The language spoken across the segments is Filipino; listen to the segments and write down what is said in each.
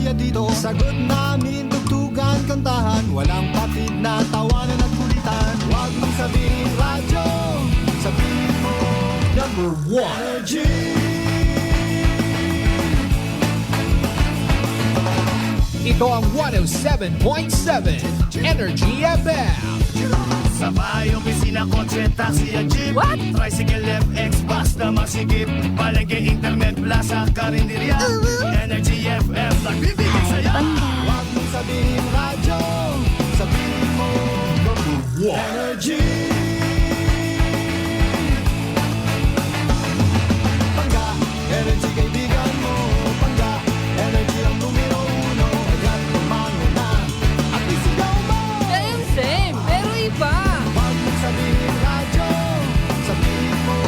pamilya dito. Sagot namin, tugtugan, kantahan, walang patid na tawanan at kulitan. Huwag mong sabihin radyo, sabihin mo number 1 Energy. Ito ang 107.7 Energy FM. Sa bahay, opisina, kotse, taxi at jeep. What? Tricycle, FX, basta masigip. Palengke, internet, plaza, karinderya. Energy FM, nagbibigay saya. Huwag mong sabihin radyo, sabihin mo number 1 Energy. Pangga, energy kaibigan mo. Pangga, energy ang numero 1. Agad tumano na at isigaw mo. Same, pero iba. Huwag mong sabihin radyo, sabihin mo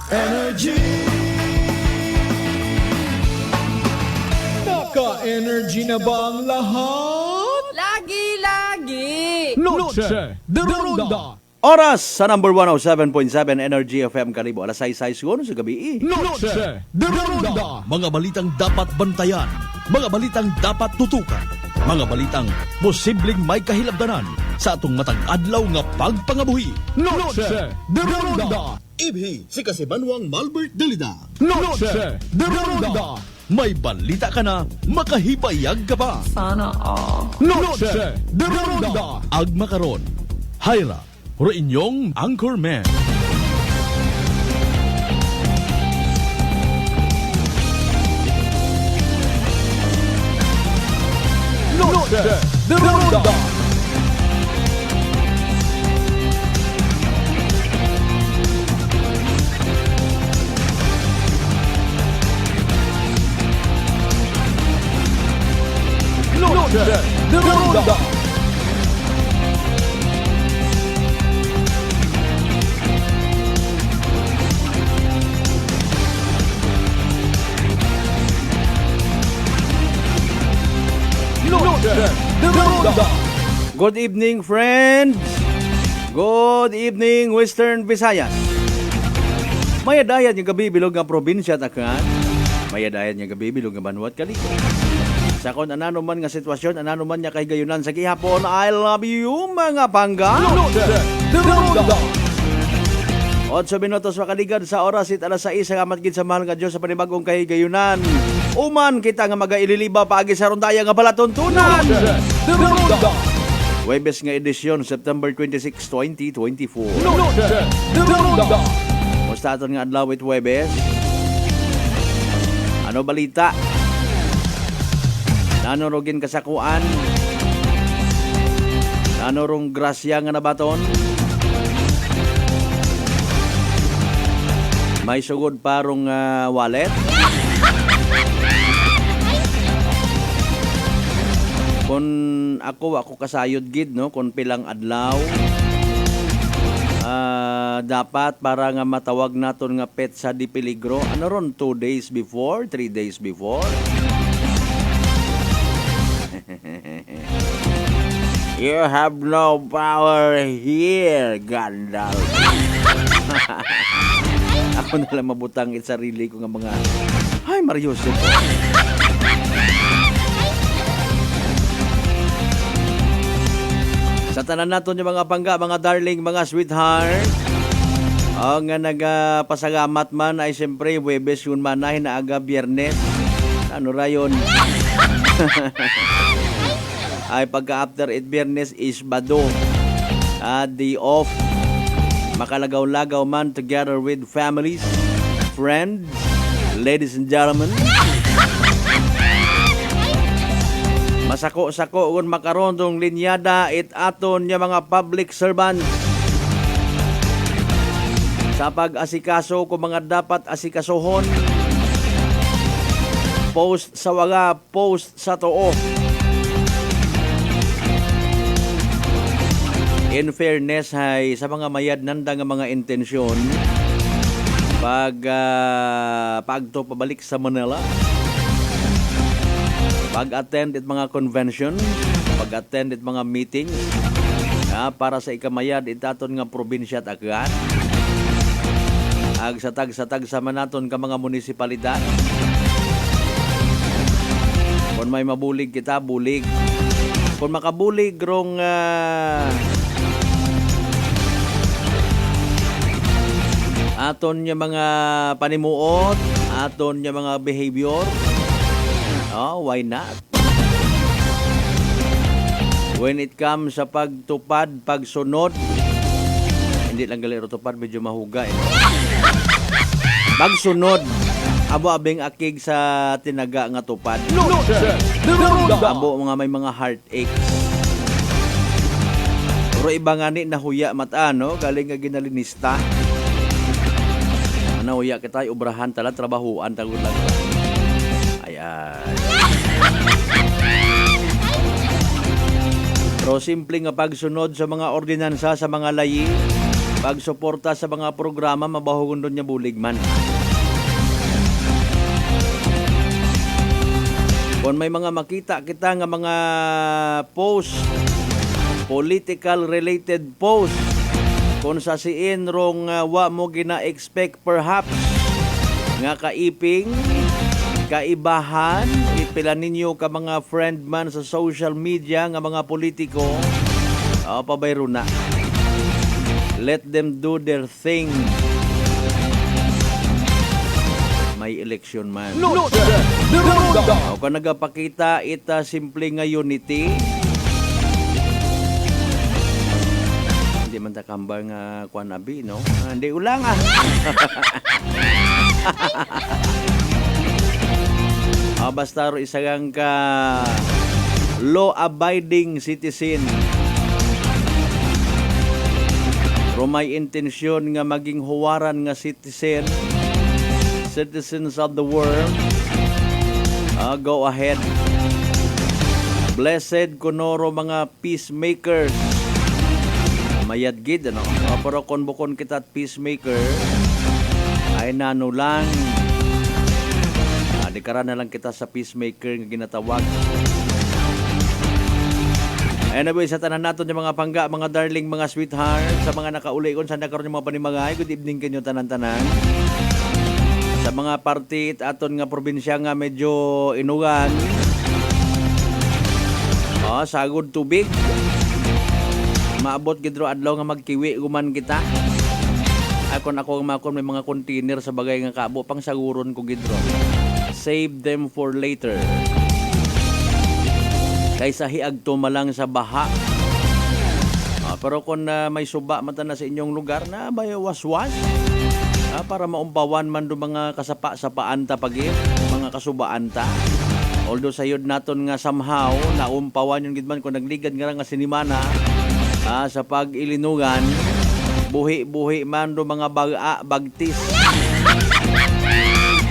energy. Naka-energy na ba ang lahat? Lagi-lagi. Noche de Ronda. Oras sa number 107.7 Energy FM Kalibo. Alas 6 siguro sa gabi. Noche de Ronda. Mga balitang dapat bantayan, mga balitang dapat tutukan, mga balitang posibleng may kahilabdanan sa atong matag adlaw nga pagpangabuhi. Noche de Ronda. Ibhi si Kasibanwang Malbert Delida. Noche de Ronda. May balita ka na, makahibayag ka pa. Sana all. Noche de Ronda. Agma karon, Hyra, ro inyong Anchorman. Noche de Ronda. Noche de Ronda. Noche de Ronda. Good evening, friends. Good evening, Western Visayas. Mayadayan yung gabi bilog nga probinsya takan. Mayadayan yung gabi bilog nga Banwat Kalibo. Sa kon anano man nga sitwasyon, anano man niya kay gayunan sa gihapon, I love you mga pangga. Noche de Ronda. 8 minutos makaligad sa oras it alas 6 nga matgid sa mahal nga Dios sa panibagong kahigayunan. Uman kita nga magaililiba paagi sa rondaya nga balatuntunan. Noche de Ronda. Huwebes nga edisyon September 26, 2024. Noche de Ronda. Musta aton nga adlaw it Huwebes? Ano balita? Nanorogin kasakuan? Nanorong grasya nga nabaton? May sugod parong wallet? Kung ako kasayod gid no, kung pilang adlaw dapat para nga matawag naton nga pet sa di peligro. Ano ron 2 days before, 3 days before? You have no power here, Gandalf. Ako na lang mabutang it sarili ko nga mga ay Mariusip. Sa tanan naton yung mga pangga, mga darling, mga sweetheart. O nga nagpasagamat man ay siyempre Huwebes yun manahin na aga Biyernes. Ano rayon? Ay pagka after it Biyernes is Bado. Day off. Makalagaw-lagaw man together with families, friends, ladies and gentlemen. Masako-sako kung makaroon tong linyada it aton niya mga public servant. Sa pag-asikaso kung mga dapat asikasohon. Post sa waga, post sa too. In fairness ay sa mga mayad nanda nga mga intensyon pagto pabalik sa Manila, pag-attend it mga convention, pag-attend it mga meeting para sa ikamayad itaton nga probinsya at agan agsatag-satag sa manaton ka mga munisipalidad. Kung Kung may mabulig kita, bulig. Kung makabulig rong aton niya mga panimuot, aton niya mga behavior, why not? When it comes sa pagtupad, pagsunod, hindi lang galero tupad, medyo mahuga. Pagsunod, abo-abing akig sa tinaga nga tupad. Abo mga may mga heartaches. Pero iba nga ni nahuya mata, no? Galing nga ginalinista. Nahuya kita, ubrahan tala, trabahuan, tagod lang. Ayan. Pero simple nga pagsunod sa mga ordinansa, sa mga layi, pagsuporta sa mga programa, mabahugon doon niya bulig man. Kung may mga makita kita nga mga post, political related post, kung sa siin rong wa mo gina-expect perhaps nga kaiping, kaibahan, ipila ninyo ka mga friend man sa social media nga mga politiko, pabayro na. Let them do their thing. May election man. O kung nagapakita ita simple nga unity, hindi man takambal nga kuan abi, no? Hindi ulang basta ro isagang ka law-abiding citizen. Pero may intensyon nga maging huwaran nga citizens of the world, go ahead. Blessed kunoro mga peacemakers. Mayadgid, ano? Pero kung bukon kita at peacemaker, ay nano lang. Dikara na lang kita sa peacemaker nga ginatawag. Anyway, sa tanan nato yung mga pangga, mga darling, mga sweetheart, sa mga nakauli kon saan nakaroon yung mga panimagay, good evening kanyo tanan-tanan. Sa mga party aton nga probinsya nga medyo inugan, sagod tubig, maabot gidro adlaw nga magkiwi guman kita. Akon may mga container sa bagay nga kabo pang saguron ko gidro. Save them for later. Kaysa hiagto malang sa baha. Pero kung may suba mata na sa inyong lugar na may waswas, para maumpawan man do mga kasapa-sapaan ta pagit, mga kasubaan ta. Although sayod naton nga somehow naumpawan yung gidman kung nagligad nga sinimana sa pag-ilinugan, buhi-buhi man do mga bagtis.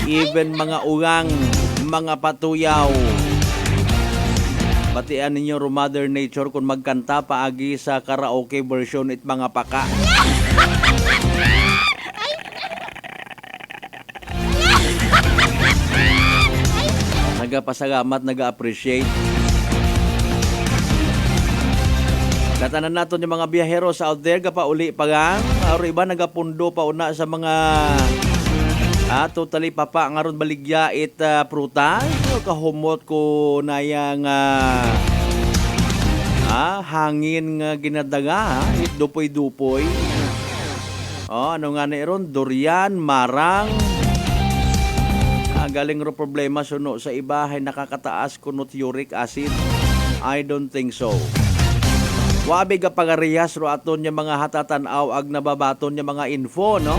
Even mga ugang, mga patuyaw. Batian ninyo ro Mother Nature kung magkanta paagi sa karaoke version it mga paka. Nagapasalamat, naga-appreciate. Katanan naton yung mga biyaheros out there, kapauli pagang, o iba nagapundo pa una sa mga totally papa nga ron baligya it prutas, kahumot ko na yang hangin nga ginadaga, it dupoy-dupoy. Ano nga na ron, durian, marang, galing ro problema suno sa ibahay nakakataas kunot uric acid. I don't think so. Wabi ka pagariyas ro aton yung mga hatatan-aw ag nababaton yung mga info, no?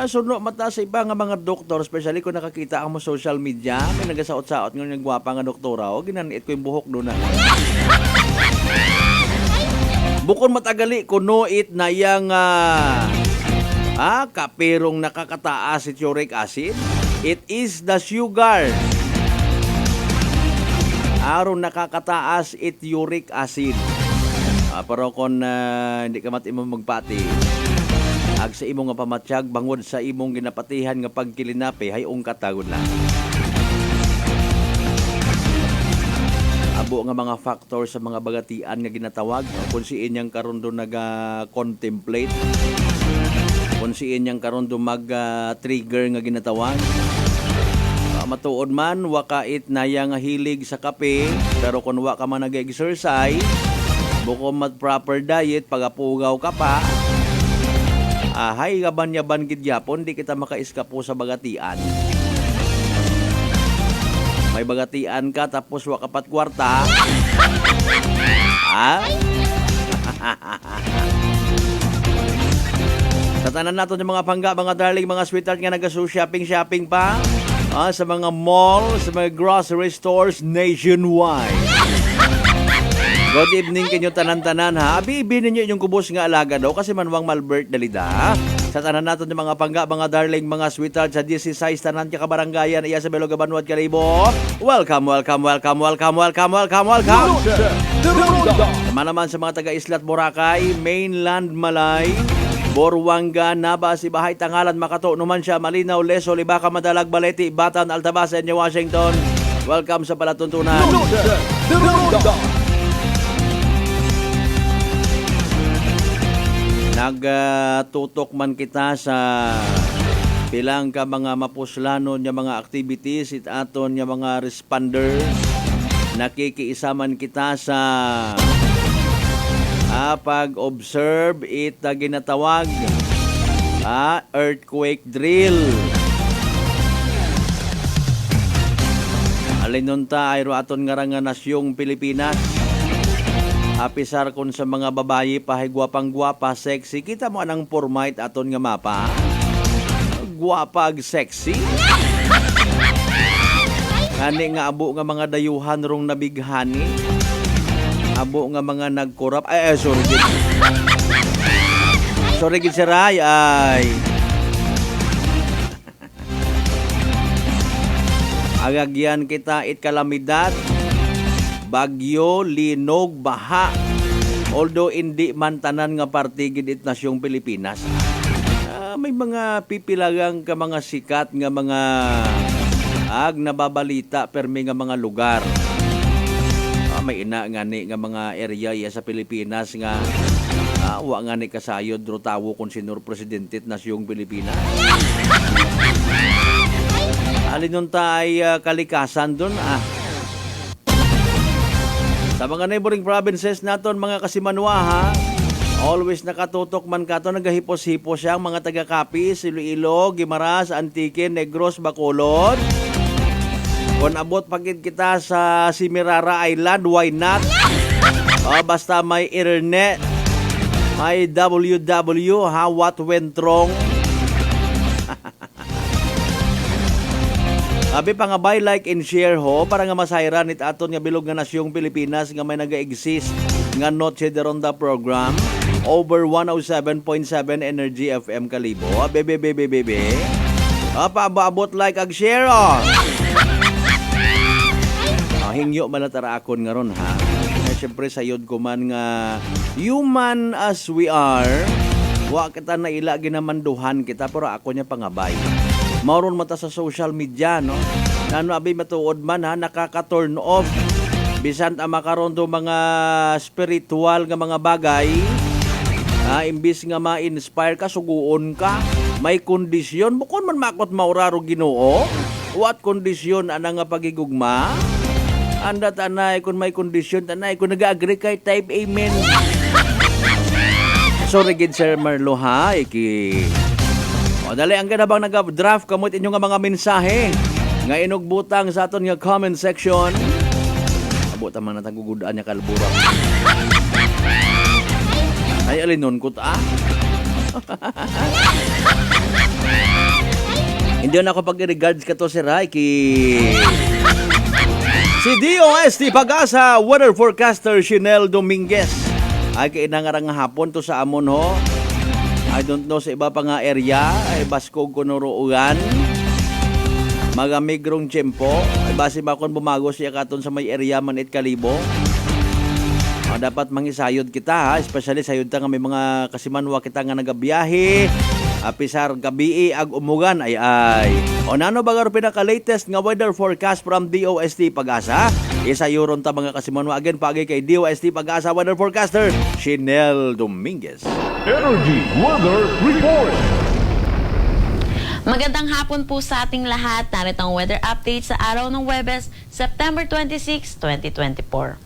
Suno mata sa iba nga mga doktor, especially kung nakakita ang mo social media, may nagasaot-saot ng nagwapa nga doktora, ginaniit ko yung buhok doon na. Bukod matagali, kuno it na yung kapirong nakakataas it uric acid. It is the sugar. Aron nakakataas it uric acid. Pero kung hindi ka matimong magpati, ag sa imong nga pamatsyag, bangod sa imong ginapatihan nga pagkilinapi, hayong katagod lang. Abo nga mga factor sa mga bagatian nga ginatawag, kung siin niyang karon do naga-contemplate, kung siin niyang karon do mag-trigger nga ginatawag, matuod man, wakait na yang hilig sa kape, pero kung wa ka man nag-exercise, buko mat proper diet, pagapugaw ka pa, hay gaban-yaban gid yapon, di kita makaiskapo sa bagatian. May bagatian ka, tapos wa kapat kwarta. Tatanan nato ng mga pangga, mga darling, mga sweetheart nga nag-shopping pa sa mga mall, sa mga grocery stores nationwide. Good evening kanyo tanan-tanan ha. Abi ninyo inyong kubos nga alaga daw kasi manwang Malbert dalida. Sa tanan nato ng mga pangga, mga darling, mga sweetheart sa 16 tanan ka kabaranggayan iya sa Beloga Banwat Kalibo. Welcome. Sama naman sa mga taga-Islat Boracay, Mainland Malay, Borwanga, Naba, Sibahay, Tangalan, Makato, Numancia, Malinaw, Leso, Libaca, Madalag, Baleti, Batan, Altabasa, New Washington. Welcome sa palatuntunan. Nagtutok man kita sa bilang ka mga mapuslanon nga mga activities it aton nga mga responders. Nakikiisaman kita sa pag-observe it ginatawag earthquake drill. Alinunta ay aton nga nga nasyong Pilipinas. Apisar kon sa mga babayi pahigwapang-gwapa, sexy. Kita mo anang format aton nga mapa. Gwapa ag sexy. Kani nga abo nga mga dayuhan rong nabighani. Abo nga mga nagkorap. Sorry gid. Sorry gid si Ray. Agagyan kita it kalamidad. Bagyo, linog, baha. Although hindi man tanan nga partigid it nasyong Pilipinas. May mga pipilagang ka mga sikat nga mga nababalita permi nga mga lugar. May ina nga ni nga mga area iya sa Pilipinas nga wa nga ni kasayod ro tawo kon sinur presidente it nasyong Pilipinas. Alinon tay kalikasan dun Sa mga neighboring provinces naton mga kasimanwa ha, always nakatutok man kato, nagahipos-hipos siyang mga taga-Capiz, Iloilo, Guimaras, Antique, Negros, Bacolod. Kung abot pagid kita sa Semirara Island, why not? Basta may internet, may WW, what went wrong? Abi pa nga buy, like, and share ho para nga masayran it aton nga bilog nga nasyong Pilipinas nga may naga-exist nga Noche de Ronda program over 107.7 Energy FM Kalibo. Bebe. Paabot, like, ag share hingyo manatara akon nga ron ha. Siyempre sayod ko man nga human as we are, wa kita na ila ginamanduhan kita pero ako niya pangabay. Mauron mata sa social media, no? Nano abi matuod man ha, nakaka-turn off. Bisan makaron do mga spiritual nga mga bagay. Imbis nga ma-inspire ka, suguon ka. May kondisyon. Bukod man makot mauraro Ginoo. What kondisyon ana nga pagigugma? Anda tanay kung may kondisyon, tanay kung nag-agree kay type amen. Sorry gid Sir Marlo ha, dali ang ganabang nag-draft kamot inyo nga mga mensahe nga inugbutang sa aton nga comment section. Abot man natang gugudaan niya kalburang. Ay alinon ko ta. Hindi na ako pag-regards ka to si Raiki. Si DOST Pag-asa weather forecaster Shinel Dominguez ay kainangarang hapon to sa amon ho. I don't know sa iba pa nga area, ay Baskog Kunuruugan, Magamigrong Tiyempo, ay base ba kung bumago siya katon sa may area man it Kalibo. Dapat mangisayod kita ha, especially sayod ta nga may mga kasimanwa kita nga nagabiyahe, pisar gabi ag umugan ay. O nano bagar pinaka-latest nga weather forecast from DOST Pag-asa? Isayuron ta mga kasimanwa again pagi kay DOST Pag-asa weather forecaster Shinel Dominguez. Energy Weather Report. Magandang hapon po sa ating lahat. Narito ang weather update sa araw ng Huwebes, September 26, 2024.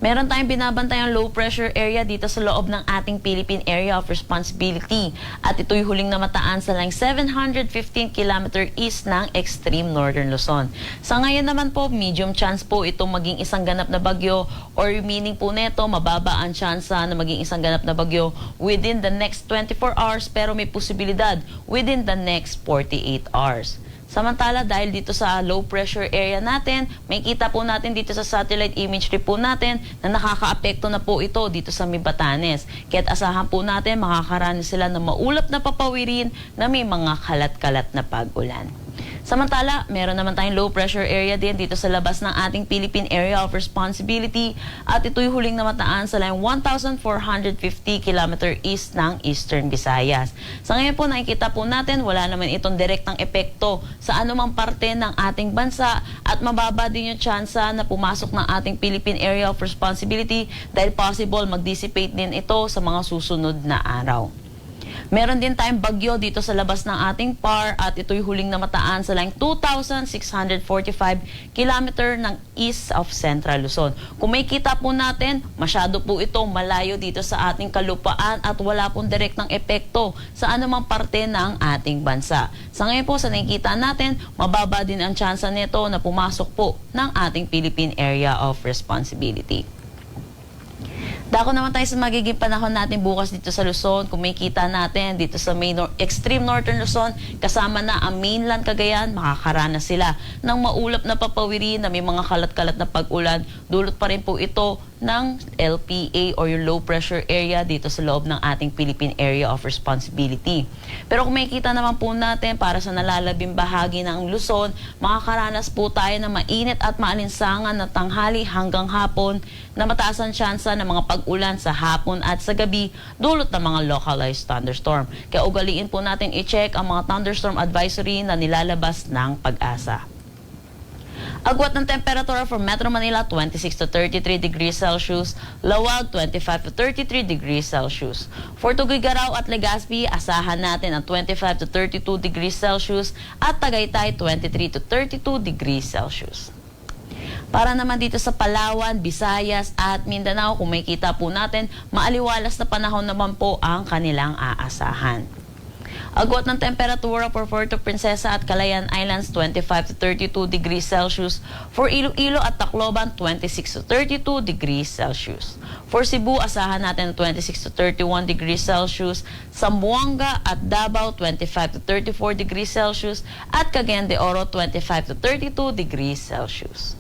Meron tayong binabantayang low pressure area dito sa loob ng ating Philippine Area of Responsibility at ito'y huling namataan sa line 715 km east ng extreme northern Luzon. Sa ngayon naman po, medium chance po itong maging isang ganap na bagyo or meaning po neto, mababa ang tsansa na maging isang ganap na bagyo within the next 24 hours pero may posibilidad within the next 48 hours. Samantala, dahil dito sa low pressure area natin, may kita po natin dito sa satellite imagery po natin na nakakaapekto na po ito dito sa Batanes. Kaya't asahan po natin makakaranas sila ng maulap na papawirin na may mga kalat-kalat na pag-ulan. Samantala, meron naman tayong low pressure area din dito sa labas ng ating Philippine Area of Responsibility at ito'y huling namataan sa line 1,450 km east ng Eastern Visayas. Sa ngayon po nakikita po natin wala naman itong direktang epekto sa anumang parte ng ating bansa at mababa din yung tsansa na pumasok ng ating Philippine Area of Responsibility dahil possible mag-dissipate din ito sa mga susunod na araw. Meron din tayong bagyo dito sa labas ng ating PAR at ito'y huling namataan sa line 2,645 km ng east of Central Luzon. Kung may kita po natin, masyado po itong malayo dito sa ating kalupaan at wala pong direktang epekto sa anumang parte ng ating bansa. Sa ngayon po, sa nakikita natin, mababa din ang tsansa nito na pumasok po ng ating Philippine Area of Responsibility. Dako naman tayo sa magiging panahon natin bukas dito sa Luzon. Kung may kita natin dito sa extreme northern Luzon, kasama na ang mainland Cagayan, makakaranas sila ng maulap na papawirin na may mga kalat-kalat na pag-ulan. Dulot pa rin po ito ng LPA or yung low pressure area dito sa loob ng ating Philippine Area of Responsibility. Pero kung may kita naman po natin para sa nalalabing bahagi ng Luzon, makakaranas po tayo ng mainit at maalinsangan na tanghali hanggang hapon na mataas ang tsansa ng mga pag-ulan sa hapon at sa gabi dulot ng mga localized thunderstorm. Kaya ugaliin po natin i-check ang mga thunderstorm advisory na nilalabas ng Pag-asa. Agwat ng temperatura for Metro Manila, 26 to 33 degrees Celsius. Lawag, 25 to 33 degrees Celsius. For Tuguegarao at Legazpi, asahan natin ang 25 to 32 degrees Celsius at Tagaytay, 23 to 32 degrees Celsius. Para naman dito sa Palawan, Visayas at Mindanao, kung may kita po natin, maaliwalas na panahon naman po ang kanilang aasahan. Agwat ng temperatura for Puerto Princesa at Calayan Islands, 25 to 32 degrees Celsius. For Iloilo at Tacloban, 26 to 32 degrees Celsius. For Cebu, asahan natin 26 to 31 degrees Celsius. Zamboanga at Davao, 25 to 34 degrees Celsius. At Cagayan de Oro, 25 to 32 degrees Celsius.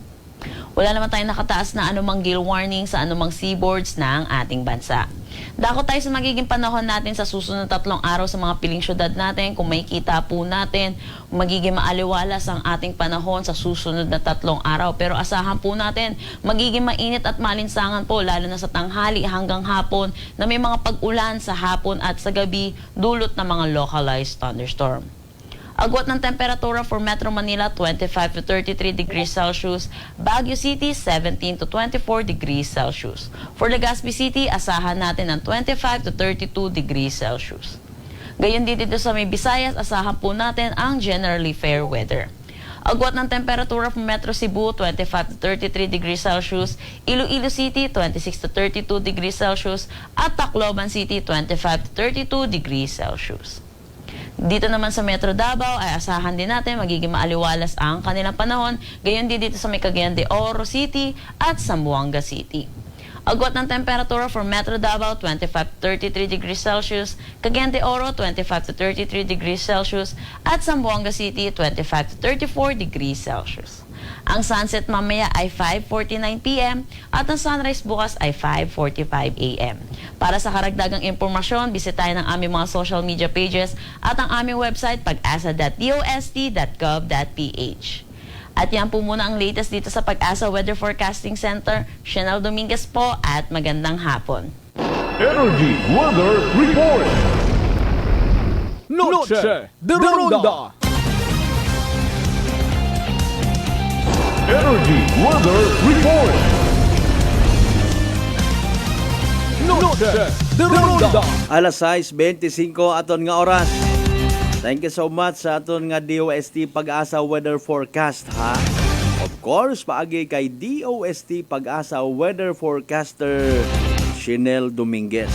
Wala naman tayong nakataas na anumang gale warning sa anumang seaboards ng ating bansa. Dako tayo sa magiging panahon natin sa susunod 3 araw sa mga piling syudad natin. Kung may kita po natin, magiging maaliwalas ang ating panahon sa susunod na 3 araw. Pero asahan po natin, magiging mainit at malinsangan po lalo na sa tanghali hanggang hapon na may mga pag-ulan sa hapon at sa gabi dulot ng mga localized thunderstorm. Agwat ng temperatura for Metro Manila, 25 to 33 degrees Celsius. Baguio City, 17 to 24 degrees Celsius. For Legazpi City, asahan natin ang 25 to 32 degrees Celsius. Gayon din dito sa may Visayas, asahan po natin ang generally fair weather. Agwat ng temperatura for Metro Cebu, 25 to 33 degrees Celsius. Iloilo City, 26 to 32 degrees Celsius. At Tacloban City, 25 to 32 degrees Celsius. Dito naman sa Metro Davao ay asahan din natin magiging maaliwalas ang kanilang panahon. Gayon din dito sa may Cagayan de Oro City at Zamboanga City. Agwat ng temperatura for Metro Davao, 25 to 33 degrees Celsius. Cagayan de Oro, 25 to 33 degrees Celsius. At Zamboanga City, 25 to 34 degrees Celsius. Ang sunset mamaya ay 5:49 p.m. at ang sunrise bukas ay 5:45 a.m. Para sa karagdagang impormasyon, bisitahin ang aming mga social media pages at ang aming website pag-asa.dost.gov.ph. At yan po muna ang latest dito sa Pag-asa Weather Forecasting Center. Chanel Dominguez po at magandang hapon. Energy Weather Report. Noche de Ronda. Energy Weather Report. Noche de Ronda. Alas 6:25 aton nga oras. Thank you so much sa aton nga DOST Pag-asa Weather Forecast ha. Of course, paagi kay DOST Pag-asa Weather Forecaster Shinel Dominguez.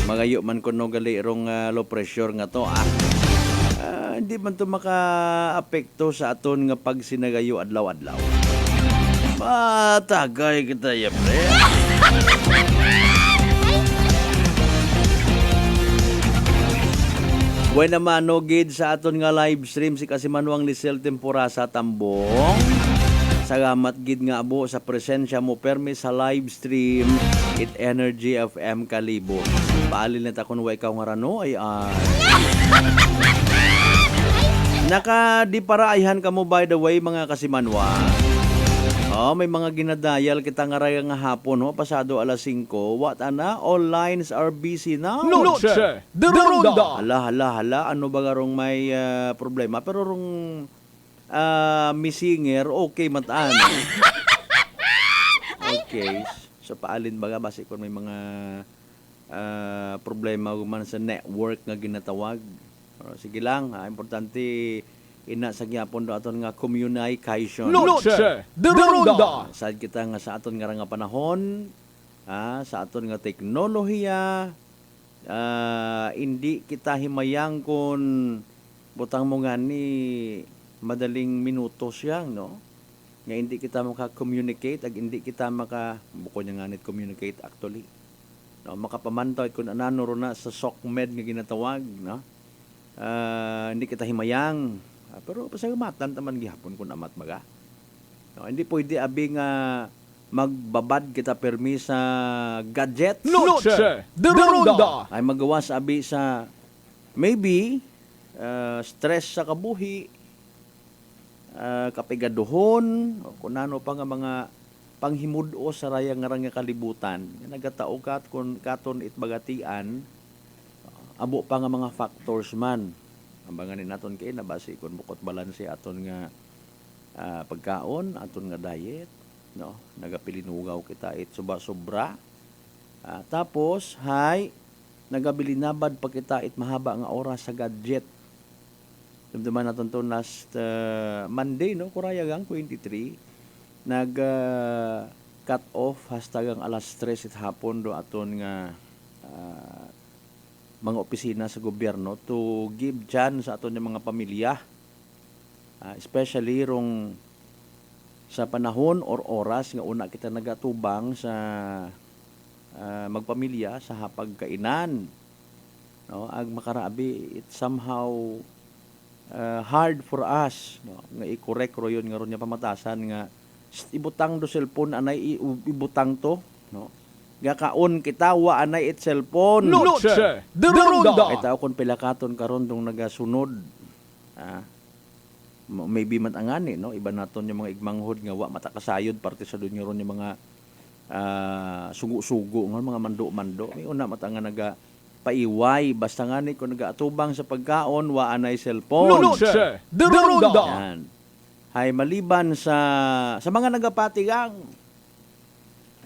Magayo man kuno gali irong low pressure nga to hindi man to maka-apekto sa aton nga pagsinagayo adlaw-adlaw. Matagay kita ya pre. Buena mano gid sa aton nga live stream si Kasimanwang Lisel Temporasa Tambong. Salamat gid nga abo sa presensya mo permi sa live stream It Energy FM Kalibo. Paalin na ta kun way ka nga rano ay Naka-diparaihan ka mo by the way mga Kasimanwa. May mga ginadayal kita nga raya nga hapon pasado alas 5. What ana? All lines are busy now. Noche de Ronda. Hala, ano ba garong may problema? Pero rong misinger, okay mataan. Okay. So paalin baga basi kung may mga problema man sa network nga ginatawag. Sige lang, importante ina sa gyapon do aton nga communication. Noche de Ronda. Sad kita nga sa aton nga panahon, sa aton nga teknolohiya, hindi kita himayang kun butang mo nga ni madaling minuto siyang, no? Nga hindi kita maka-communicate, ag hindi kita buko niya nga nit communicate actually. No, makapamantaw kung anano ro na sa SOCMED nga ginatawag, no? Hindi kita himayang. Pero pasagamatan taman gihapon kung amat baga. No, hindi pwede abi nga magbabad kita permi sa gadget. Noche de Ronda. Ay magawas abi sa maybe stress sa kabuhi, kapigaduhon, o kung ano pa nga mga panghimudo sa rayang nga kalibutan. Nagatao kat kung katon itbagatian, abo pa nga mga factors man. Ambanganin naton kay nabasi kun bukod balanse aton nga pagkaon, aton nga diet, no? Nagapilinugaw kita it sobra. Tapos nagabilinabad pa kita it mahaba nga oras sa gadget. Dumduman naton to last Monday, no? Kurayagang 23 cut off hanggang alas 3 it hapon do aton nga mga opisina sa gobyerno to give chance sa aton mga pamilya, especially rong sa panahon or oras nga una kita nagatubang sa magpamilya sa hapagkainan, no? Ag makarabi it somehow hard for us, no? Nga i-correct ro yun nga ron nga pamatasan nga ibutang do cellphone anay ibutang to, no? Gakaon kita wa anay it cellphone. Noche de Ronda. Itaw kon pilakaton karon dong nagasunod. Maybe man angani, no? Iba naton yung mga igmanghod nga wa matakasayod parte sa dunyo ron yung mga sugo-sugo nga mga mando-mando. May una mata nga naga paiway basta ngani kung nagaatubang sa pagkaon wa anay cellphone. Noche de Ronda. Yan. Hay maliban sa mga nagapatigang,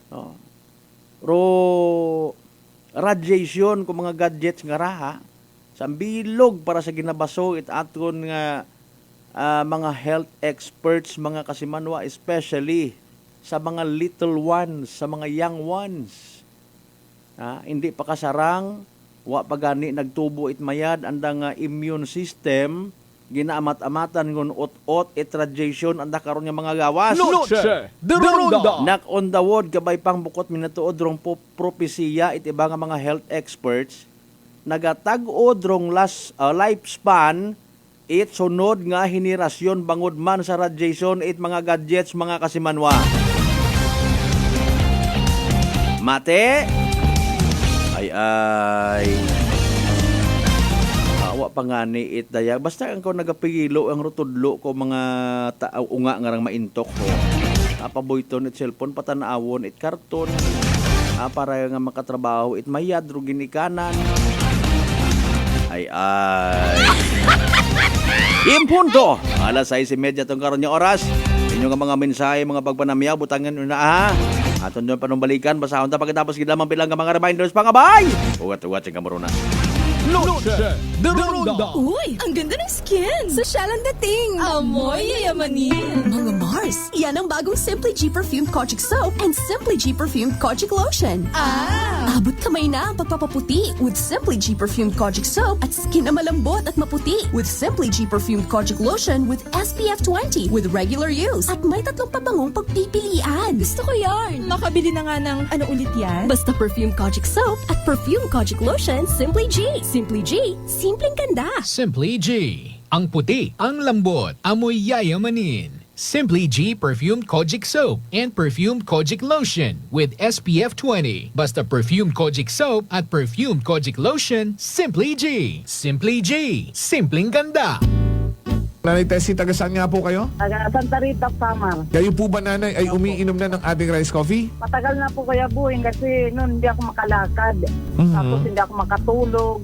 no? Radiation kung mga gadgets nga raha sa bilog para sa ginabaso it aton nga mga health experts, mga Kasimanwa, especially sa mga little ones, sa mga young ones. Hindi pa kasarang, wa pa gani nagtubo it mayad anda nga immune system, ginaamat-amatan ngon ot-ot it radiation anda karon nga mga gawas. Noche de Ronda. Knock on the wood, gabay pang bukot minatuod rong propesiya it iba nga mga health experts nagatag-od rong lifespan it sunod nga henerasyon bangod man sa radiation it mga gadgets, mga Kasimanwa. Mate ay wa pangani it daya basta ang ko nagapigilo ang rutudlo ko mga unga nga rang maintok ko. Paboyton it cellphone patanawon it karton para nga makatrabaho it mayad ro ginikanan. Ay impunto alas 6:30 tong karon nga oras. Inyo nga mga mensahe, mga pagpanamyaw butangan una Aton doon panumbalikan, basahon ta pagkatapos lamang bilang mga reminders pangabay. Ugat-ugat sing kamurunan. Noche de Ronda. Uy, ang ganda ng skin! Sosyal ang dating! Amoy yayamanin! Mga Mars, yan ang bagong Simply G Perfumed Kojic Soap and Simply G Perfumed Kojic Lotion. Abot kamay na ang pagpapaputi with Simply G Perfumed Kojic Soap at skin na malambot at maputi with Simply G Perfumed Kojic Lotion with SPF 20 with regular use. At may 3 pabangong pagpipilian. Gusto ko yarn! Makabili na nga ng ano ulit yan? Basta Perfumed Kojic Soap at Perfumed Kojic Lotion, Simply G. Simply G, simpleng ganda. Simply G. Ang puti, ang lambot, amoy yayamanin. Simply G Perfumed Kojic Soap and Perfumed Kojic Lotion with SPF 20. Basta Perfumed Kojic Soap at Perfumed Kojic Lotion, Simply G. Simply G. Simpleng ganda. Nanay Tessie, taga saan nga po kayo? Taga Santa Rita, Samar. Kayo po ba, nanay, ay umiinom na ng ating rice coffee? Matagal na po Kuya Buing kasi noon hindi ako makalakad. Tapos hindi ako makatulog.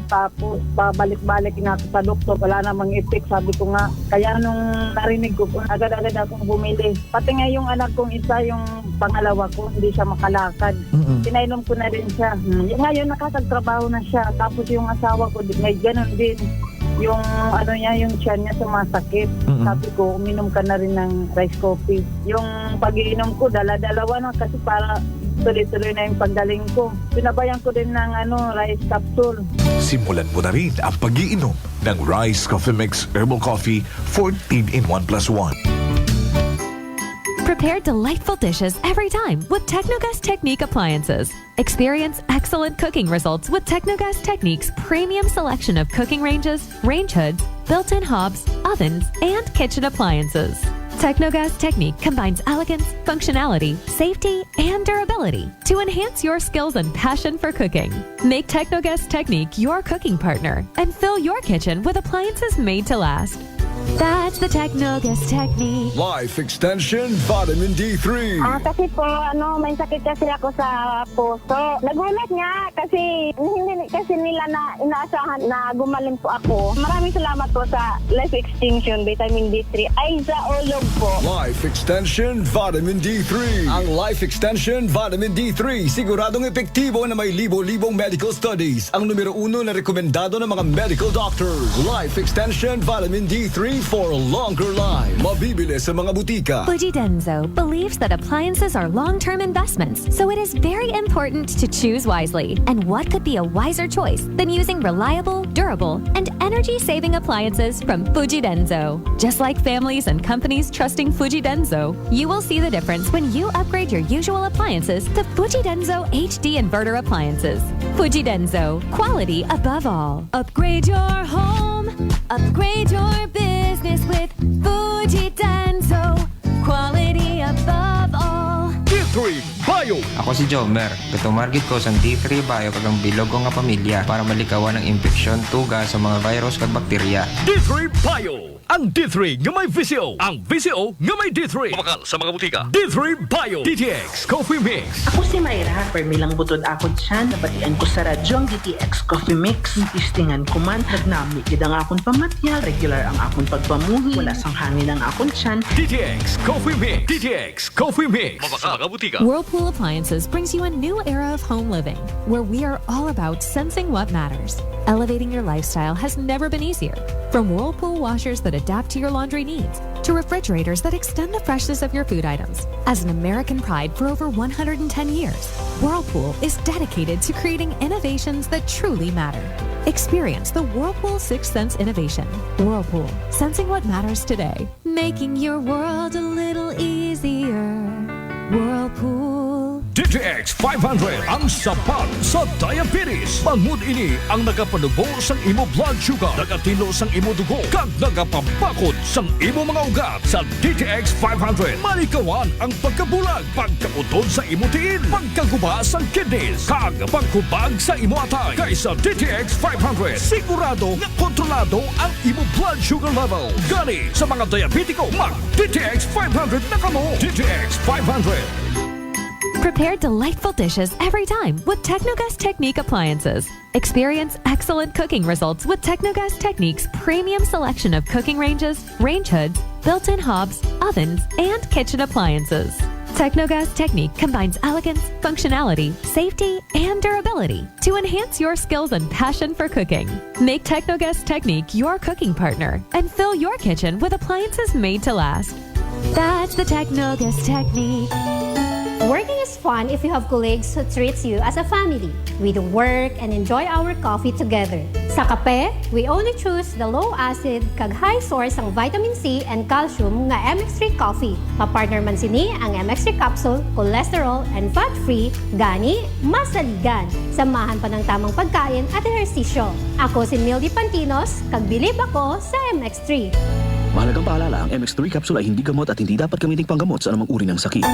Tapos pabalik-balik na ako sa doktor. Wala namang effect, sabi ko nga. Kaya nung narinig ko, agad-agad akong bumili. Pati nga yung anak kong isa, yung pangalawa ko, hindi siya makalakad. Pinainom ko na rin siya. Ngayon nakakagtrabaho na siya. Tapos yung asawa ko, may ganun din. Yung ano niya, yung tiyan niya sumasakit. Sabi ko, uminom ka na rin ng rice coffee. Yung pag-iinom ko, dala-dalawa na kasi para tuloy-tuloy na yung pagdaling ko. Pinabayan ko din ng rice capsule. Simulan mo na rin ang pag-iinom ng Rice Coffee Mix Herbal Coffee 14 in 1 plus 1. Prepare delightful dishes every time with Technogas Technique appliances. Experience excellent cooking results with Technogas Technique's premium selection of cooking ranges, range hoods, built-in hobs, ovens, and kitchen appliances. Technogas Technique combines elegance, functionality, safety, and durability to enhance your skills and passion for cooking. Make Technogas Technique your cooking partner and fill your kitchen with appliances made to last. That's the Technogas Technique. Life Extension Vitamin D3. Kasi po, may sakit kasi ako sa puso. Nagulat nga kasi hindi kasi nila na inaasahan na gumaling po ako. Maraming salamat po sa Life Extension Vitamin D3 ay sa ulog po. Life Extension Vitamin D3. Ang Life Extension Vitamin D3 siguradong epektibo na may libo-libong medical studies. Ang numero 1 na rekomendado ng mga medical doctors. Life Extension Vitamin D3 for a longer life. Mabibili sa mga butika. Fujidenzo believes that appliances are long-term investments, so it is very important to choose wisely. And what could be a wiser choice than using reliable, durable, and energy-saving appliances from Fujidenzo? Just like families and companies trusting Fujidenzo, you will see the difference when you upgrade your usual appliances to Fujidenzo HD Inverter appliances. Fujidenzo, quality above all. Upgrade your home, upgrade your business with Fujidenzo, quality above all. D3 Bio. Ako si Jomer. Katumargit ko sa D3 Bio kagang bilog ko nga pamilya para malikawan ng infeksyon, tuga sa mga virus kag bakterya. D3 Bio. Ang D3 nga may VCO. Ang VCO nga may D3. Mabakal sa mga butika. D3 Bio. DTX Coffee Mix. Ako si Mayra. Permilang butod ako dyan. Nabatian ko sa radyo ang DTX Coffee Mix. Tistingan ko man. Nagnami gid ang akong pamatyal. Regular ang akong pagpamuhi. Wala sang hangin ang akong tiyan. DTX Coffee Mix. DTX Coffee Mix. Mabakal sa mga butika. Whirlpool Appliances brings you a new era of home living, where we are all about sensing what matters. Elevating your lifestyle has never been easier. From Whirlpool washers that adapt to your laundry needs, to refrigerators that extend the freshness of your food items. As an American pride for over 110 years, Whirlpool is dedicated to creating innovations that truly matter. Experience the Whirlpool Sixth Sense innovation. Whirlpool, sensing what matters today. Making your world a little easier. Whirlpool. DTX 500 ang sapat sa diabetes. Bangod ini ang nagapanubo sang imo blood sugar, nagatino sang imo dugo, kag nagapabakod sang imo mga ugat. Sa DTX 500, malikawan ang pagkabulag, pagkautod sa imo tiil, pagkaguba sang kidneys, kag pagkubag sa imo atay. Kaysa DTX 500, sigurado nga kontrolado ang imo blood sugar level. Gani sa mga diabetiko, mag DTX 500 na kamo. DTX 500. Prepare delightful dishes every time with Technogas Technique appliances. Experience excellent cooking results with Technogas Technique's premium selection of cooking ranges, range hoods, built-in hobs, ovens, and kitchen appliances. Technogas Technique combines elegance, functionality, safety, and durability to enhance your skills and passion for cooking. Make Technogas Technique your cooking partner and fill your kitchen with appliances made to last. That's the Technogas Technique. Working is fun if you have colleagues who treats you as a family. We do work and enjoy our coffee together. Sa kape, we only choose the low-acid kag high source ang vitamin C and calcium nga MX3 coffee. Papartner man sini ang MX3 capsule, cholesterol, and fat-free, gani, masaligan. Samahan pa ng tamang pagkain at ehersisyo. Ako si Mildy Pantinos, kag bilib ako sa MX3. Mahalagang paalala, ang MX3 capsule ay hindi gamot at hindi dapat gamiting panggamot sa anumang uri ng sakit.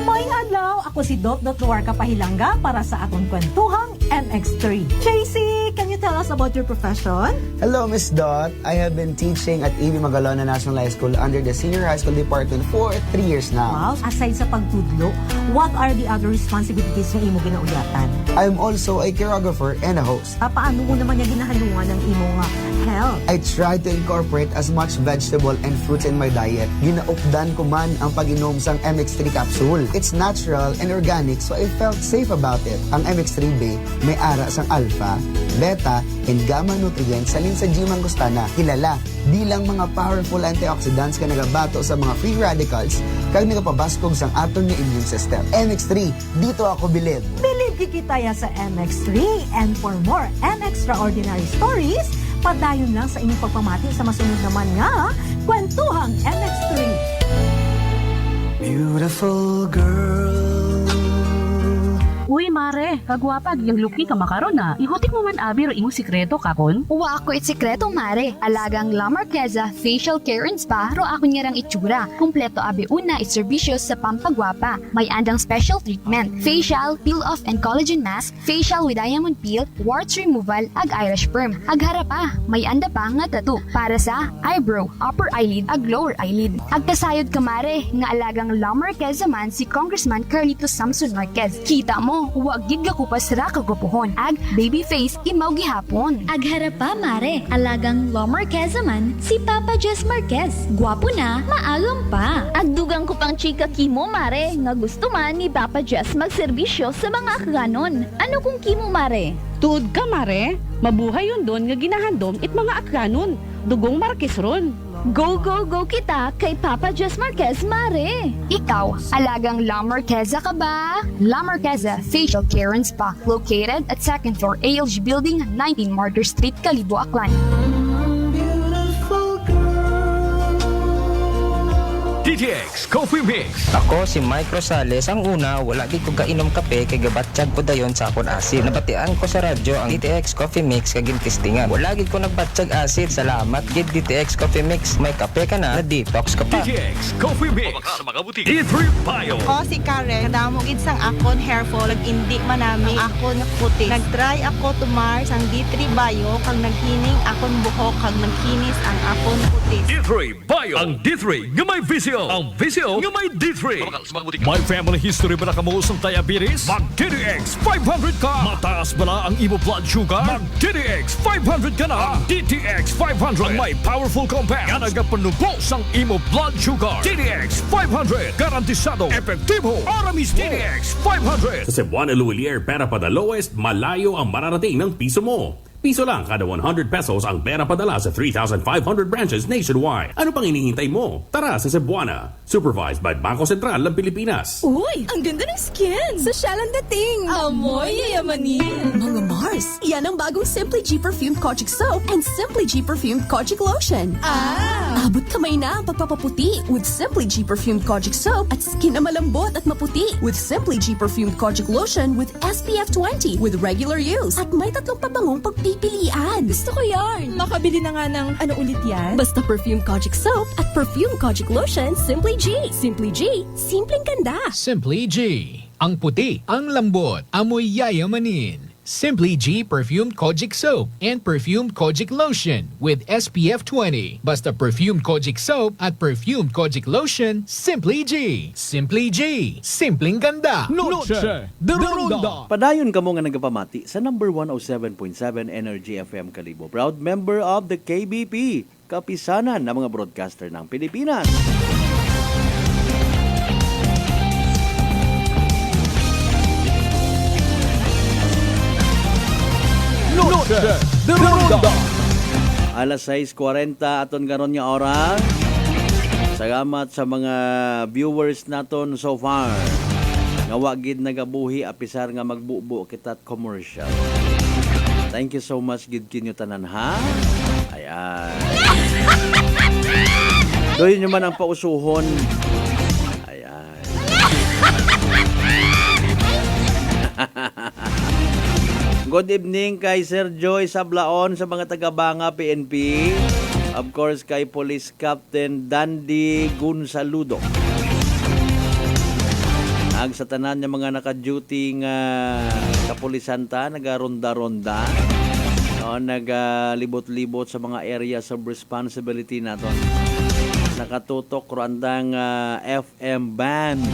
Maayong adlaw, ako si Dot Nuarca Pahilanga para sa atong kwentuhang MX3. JC, can you tell us about your profession? Hello, Miss Dot. I have been teaching at A.B. Magalona National High School under the Senior High School Department for 3 years now. Wow, aside sa pagtudlo, what are the other responsibilities ng imo ginaulyatan? I'm also a choreographer and a host. Paano mo naman niya ginahanungan ng imo nga health? I try to incorporate as much vegetable and fruits in my diet. Ginaupdan ko man ang pag-inom sang MX3 capsule. It's natural and organic, so I felt safe about it. Ang MX3B may ara sang alpha, beta, and gamma nutrients salin sa G. mangostana. Kilala bilang mga powerful antioxidants ka nagabato sa mga free radicals kag nagapabaskog sang aton nga immune system. MX3, dito ako bilib. Bilib kikitaya sa MX3, and for more MXtraordinary stories, padayon lang sa inyong pagpamati sa masunod naman nga Kwentuhang MX3. Beautiful girl. Uy, mare, kagwapag yung luki ka makaroon na. Ihutik mo man abi ro imong sikreto kakon. Uwa ako sikreto, mare. Alagang La Marqueza Facial Care and Spa ro ako niyarang itsura. Kumpleto abi una iservisyo sa pampagwapa. May andang special treatment. Facial, peel-off and collagen mask, facial with diamond peel, warts removal, ag eyelash perm. Ag harapa, may anda pa nga tattoo para sa eyebrow, upper eyelid, ag lower eyelid. Ag kasayod ka, mare, nga alagang La Marqueza man si Congressman Carlito Samson Marquez. Kita mo, huwag gid ka kupas ra kagupuhon. Ag baby face imaw gihapon. Ag harapa, mare, alagang La Marqueza man si Papa Jess Marquez. Gwapo na, maagam pa. Ag dugang ko pang chika kimo, mare, nga gusto man ni Papa Jess magserbisyo sa mga akganon. Ano kung kimo, mare? Tuod ka, mare. Mabuhay yun doon nga ginahandom it mga akganon. Dugong Marquez ron. Go, go, go kita kay Papa Jess Marquez, mare. Ikaw, alagang La Marqueza ka ba? La Marqueza Facial Care and Spa, located at 2nd floor ALG Building, 19 Martyr Street, Kalibo, Aklan. DTX Coffee Mix. Ako si Mike Rosales. Ang una, wala di ko kainom kape kay gabatsyag ko dayon sa akon asid. Nabatian ko sa radyo ang DTX Coffee Mix kag gintistingan. Wala gid ko nagbatsyag asid. Salamat gid DTX Coffee Mix. May kape ka na detox ka pa. DTX Coffee Mix. D3 Bio. Ako si Karen. Kadamo gid sang akon hair fall. Nag-indi manami akon puti. Nag-try ako tumar sang D3 Bio kag naghining akon buhok kag nagkinis ang akon puti. D3 Bio. Ang D3 nga may visyo. Ang visyo nga may D3. May family history ba na kamuusang diabetes? Mag DTX 500 ka. Mataas ba na ang imo blood sugar? Mag DTX 500 ka na. Ang DTX 500 ang may powerful compound nga nagapanubos ang imo blood sugar. DTX 500 garantisado, epektibo, ara mismo. DTX 500 Sa Cebuana Luwilier, pera pa the lowest, malayo ang mararating ng piso mo. Piso lang kada 100 pesos ang pera padala sa 3,500 branches nationwide. Ano pang hinihintay mo? Tara sa Cebuana. Supervised by Bangko Sentral ng Pilipinas. Uy, ang ganda ng skin! Social ang dating! Amoy yayamanin! Mga Mars, yan ang bagong Simply G Perfumed Kojic Soap and Simply G Perfumed Kojic Lotion. Abot kamay na ang pagpapaputi with Simply G Perfumed Kojic Soap at skin na malambot at maputi with Simply G Perfumed Kojic Lotion with SPF 20 with regular use. At may tatlong pabangong pagpipilian. Gusto ko yarn! Makabili na nga ng ano ulit yan? Basta Perfume Kojic Soap at Perfume Kojic Lotion, Simply G. Simply G, simpleng ganda. Simply G. Ang puti, ang lambot, amoy yayamanin. Simply G Perfumed Kojic Soap and Perfumed Kojic Lotion with SPF 20. Basta Perfumed Kojic Soap at Perfumed Kojic Lotion, Simply G. Simply G. Simpleng ganda. Noche de Ronda. Padayon kamo nga nagapamati sa number 107.7 Energy FM Kalibo. Proud member of the KBP, kapisanan ng mga broadcaster ng Pilipinas. Noche de Ronda. Alas 6:40 aton karon nga oras. Salamat sa mga viewers naton so far. Nga wagid nagabuhi apisar nga magbubo kita commercial. Thank you so much gid kinyo tanan ha. Ayan. Doon nyo man ang pausuhon. Ayan. Good evening kay Sir Joy Sablaon sa mga taga-Banga PNP. Of course kay Police Captain Dandy Gunsaludo. Ag sa tanan ng mga naka-duty nga kapulisan ta, nagaronda-ronda. No, nagalibot-libot sa mga areas of responsibility naton. Nakatutok roandang FM band.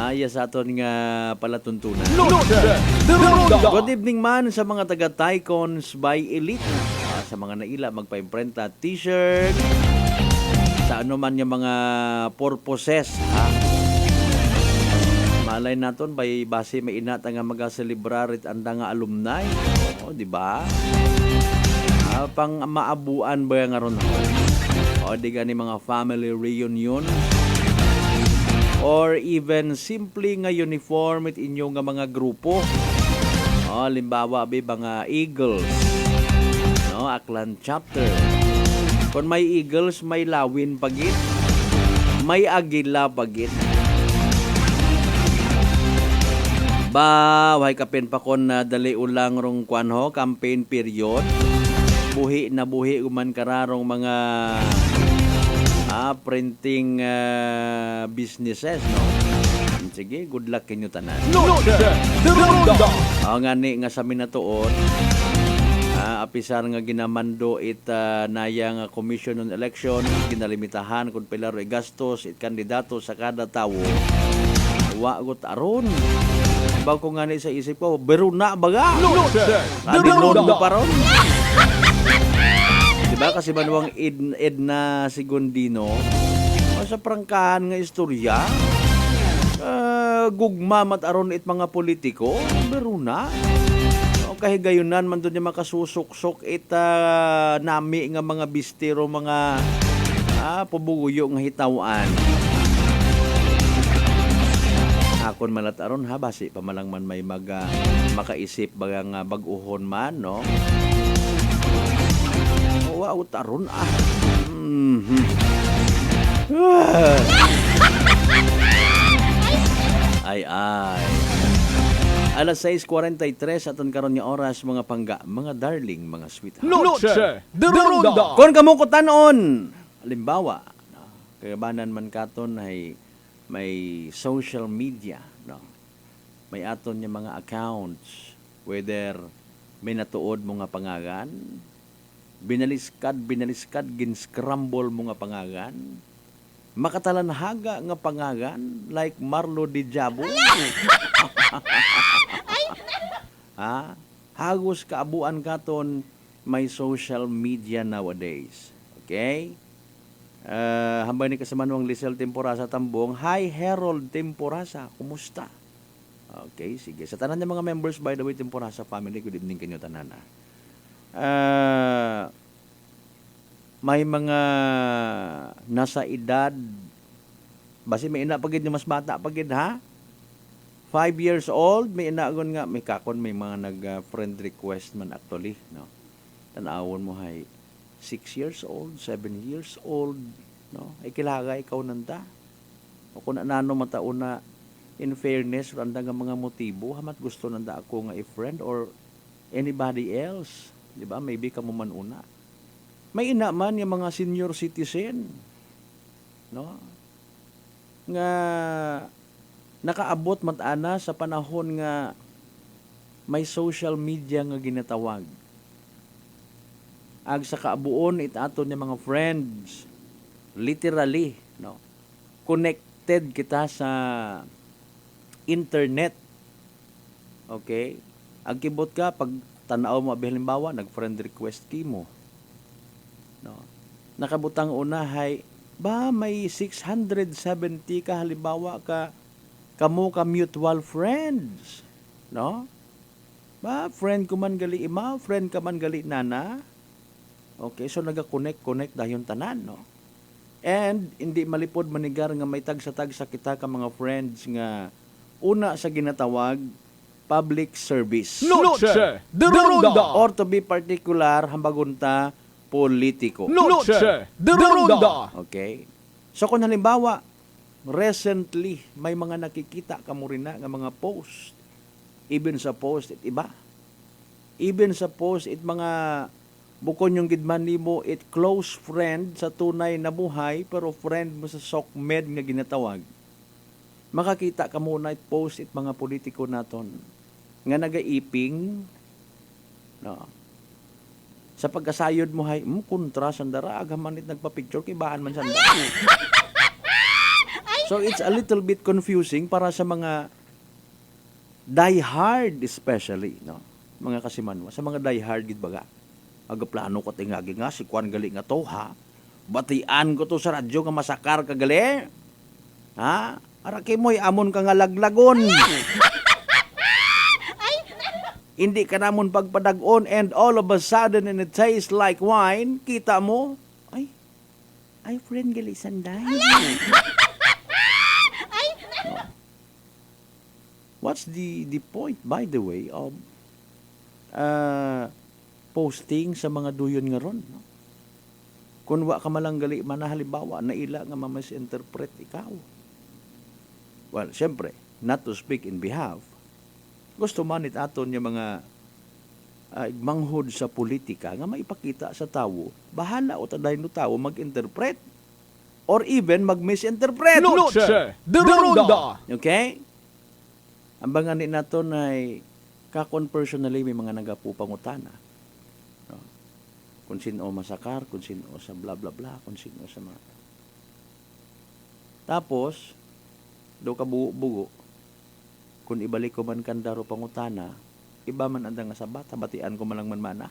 Yes, aton nga palatuntunan. Good evening man sa mga taga-Tycons by Elite. Sa mga naila magpa-imprenta t-shirt. Sa ano man yung mga purposes. Malay naton by base may inata nga mag-celebrar it anda nga alumni. O, di ba? Pang maabuan ba nga ron? O, di gani mga family reunion. Or even simply nga uniform it inyo nga mga grupo. Limbawa mga Eagles, no, Aklan chapter. Kung may Eagles, may Lawin pagit, may Agila pagit. Way kapen pa kon na dali ulang rong kwanho campaign period. Buhi na buhi uman kararong mga printing businesses, no? Sige, good luck kinyo tanan. Nga ni nga sa minatuon, apisar nga ginamando it nayang commission on election, ginalimitahan kung pilaro gastos it kandidato sa kada tawo. Wagot aron. Bago ko nga ni sa isip ko, bero na baga. Adinon mo pa ron. Diba kasi manuang Edna Sigundino sa prangkahan nga istorya gugma mataron it mga politiko biro na kahigayunan man doon niya makasusok-sok it nami nga mga bistero mga pubuguyo nga hitawan akon malataron ha basi pamalang man may makaisip bagang bag-uhon man no. Wow, taron Ay. Alas 6:43 aton karon nga oras mga pangga, mga darling, mga sweet. Noche de Ronda. Kon kamo ko tanon, halimbawa, kagabanan man katon ay may social media, no. May aton nga mga accounts whether may natuod mo nga pangagan, binaliskad, ginscramble mo nga pangagan, makatalanhaga nga pangagan, like Marlo Di Jabo. Hagos kaabuan katon may social media nowadays. Okay? Hambay ni kasamanuang Lisel Temporasa Tambong. Hi, Harold Temporasa. Kumusta? Okay, sige. Sa tanan ng mga members, by the way, Temporasa family, good evening kanyo tanan. May mga nasa edad basi may ina pagid mas bata pagid ha 5 years old may inagon nga may kakon may mga nag friend request man actually no tan-awon mo hay 6 years old 7 years old no ay kilaga ikaw nanda o kun anano matauna in fairness randa nga mga motibo hamat gusto nanda ako nga i-friend or anybody else. Diba? Maybe kamo man una. May ina man yung mga senior citizen. No? Nga nakaabot matana sa panahon nga may social media nga ginatawag. Ag sa kaabuon itaton niya mga friends. Literally, no? Connected kita sa internet. Okay? Ag kibot ka pag tanaw mo halimbawa nag-friend request kimo. No. Nakabutang unahay ba may 670 ka halimbawa ka kamo ka mutual friends, no? Ba, friend ko man gali ima, friend ka man gali nana. Okay, so naga-connect dayon tanan, no? And hindi malipod manigar nga may tagsa-tagsa kita ka mga friends nga una sa ginatawag public service. Noche de Ronda. Or to be particular, hambagunta, politiko. Noche de Ronda. Okay? So kung halimbawa, recently, may mga nakikita ka mo rin na nga mga post. Even sa post, it iba. Even sa post, it mga bukon yung gidman nimo, it close friend sa tunay na buhay, pero friend mo sa sokmed nga ginatawag. Makakita ka muna it post it mga politiko naton nga nagaiping, no? Sa pagkasayod mo hay, kontra sandara agaman it nagpa-picture kay baan man sandara. So it's a little bit confusing para sa mga die hard especially, no? Mga kasimanwa, sa mga die hard gid baga. Agaplano ko tingagi nga si Kwan gali nga to ha. Batian ko to sa radyo nga masakar ka gali. Ha? Araki mo'y amon ka nga laglagon. Hindi ka namon pagpadagon and all of a sudden and it tastes like wine, kita mo, ay friend gali sanday. What's the point, by the way, of posting sa mga duyon nga ron? No? Kung wa ka malanggali, halimbawa, na ila nga mamisinterpret ikaw. Well, syempre, not to speak in behalf, gusto man it aton yung mga manghod sa politika nga maipakita sa tao, bahala o taday no tao mag-interpret or even mag-misinterpret. Noche de Ronda. Okay? Ang banganin naton ay kakon personally may mga nagapupangutana. No? Kung sino masakar, kung sino sa bla bla bla, kung sino sa mga. Tapos, do ka bugo, kung ibalik ko man kandaro pangutana, iba man andang nga sa bata, batian ko malang mana.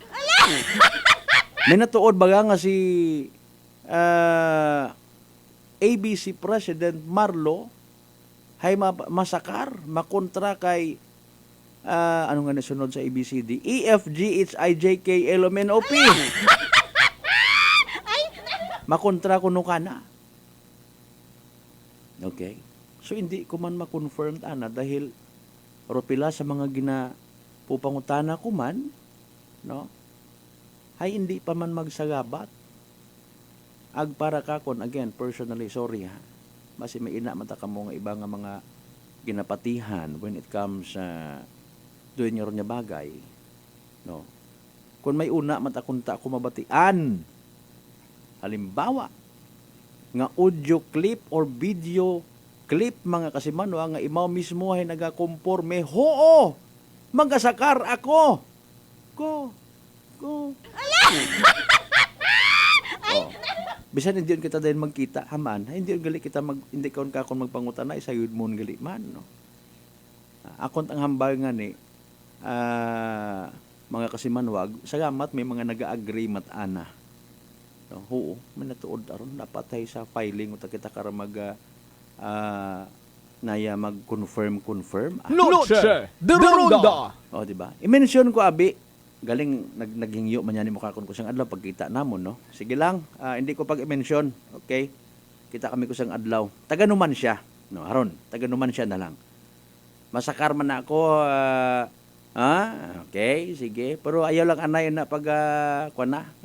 May natuod baga nga si ABC President Marlo hay masakar, makontra kay ano nga nasunod sa ABCD? EFGHIJKLMNOP. Makontra kuno kana. Okay. So hindi ko man ma-confirm ana dahil ropila sa mga ginapupangutana ko man, no? Hay hindi pa man magsagabat. Agpara ka kon again personally sorry ha. Basi may ina mata ka mo nga iba nga mga ginapatihan when it comes sa doon niya ron niya bagay. No? Kung may una matakunta ako mabatian, halimbawa, nga audio clip or video clip mga kasimano nga imaw mismo ay nagakomporme, hoo, magasakar ako. Go. Oh. Bisan hindi kita dahil magkita, haman, hindi gali kita hindi kaon ka kon magpangutan na isayud mo gali man, no. Akon ang hambal nga ni mga kasimanwag, salamat may mga naga-agree mat-ana. No, oo, may natuod aron dapat ay sa filing uta kita kara naya mag-confirm. Noche de Ronda. O, di ba? I-mention ko abi galing naghingyo man yan ni mukha ko siyang adlaw pagkita namon, no? Sige lang, hindi ko pag-i-mention, okay? Kita kami ko siyang adlaw. Taganuman siya, no? Aron, taganuman siya na lang. Masakar man na ako, okay, sige. Pero ayaw lang anay na pag,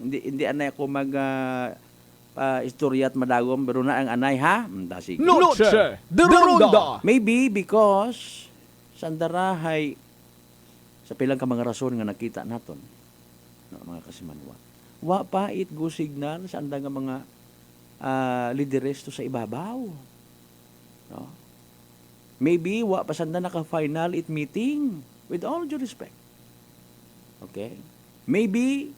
hindi anay ako mag, istorya at madagom, pero na ang anay, ha? Sige. Noche de Ronda. Maybe because, sandarahay, sa pilang ka mga rason nga nakita naton, no, mga kasimanwa. Wa pa it go signal sa anda nga mga lideres to sa ibabaw. No? Maybe wa pa sanda naka-final it meeting with all due respect. Okay? Maybe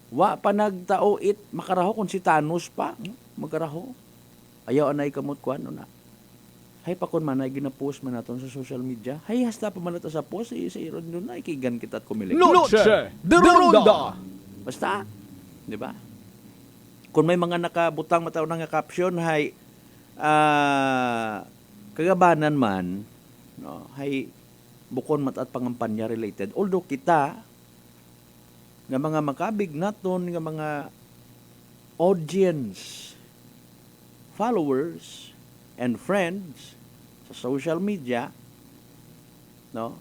wa pa nagtao it makaraho kung si Thanos pa, magkaraho. Ayaw anay kamot kuan no na. Hay pakon man ay gina-post man naton sa social media. Hay hasta pa man nato sa post sa iron doon na ikigan kita at kumilig. Noche de Ronda. Basta, di ba? Kung may mga nakabutang mataw na nga caption hay kagabanan man, no, hay bukon matat pangampanya related. Although kita, nga mga makabig naton, nga mga audience, followers, and friends sa social media, no?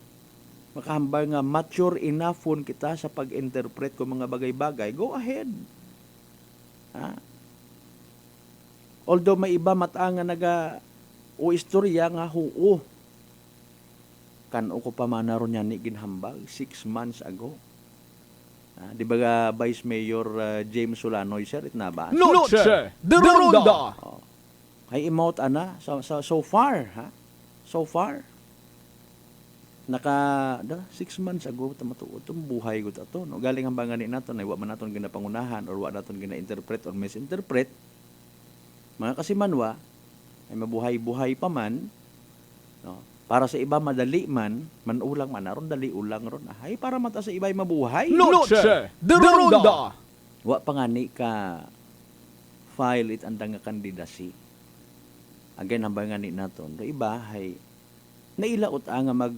Makahambal nga mature enough kita sa pag-interpret ko mga bagay-bagay, go ahead. Ha? Although may iba mata nga o istorya nga huo. Kano ko pa manaron niya ni ginhambal 6 months ago. Di ba Vice Mayor James Solanoy, sir, itnaba? Noche de Ronda. Ay imot ana so far, ha? So far. 6 months ago tamatuod tong buhay ko tato, no. Galing ang bangani nato na wa man naton ginapangunahan or wa naton gina-interpret or misinterpret. Mga kasimanwa ay mabuhay-buhay pa man, no. Para sa iba madali man, manulang man aron dali ulang ron. Ay para mata sa iba ay mabuhay. Noche de Ronda. Wa pangani ka file it andang nga kandidasi. Again hambang ni naton, do iba ay nailaot nga mag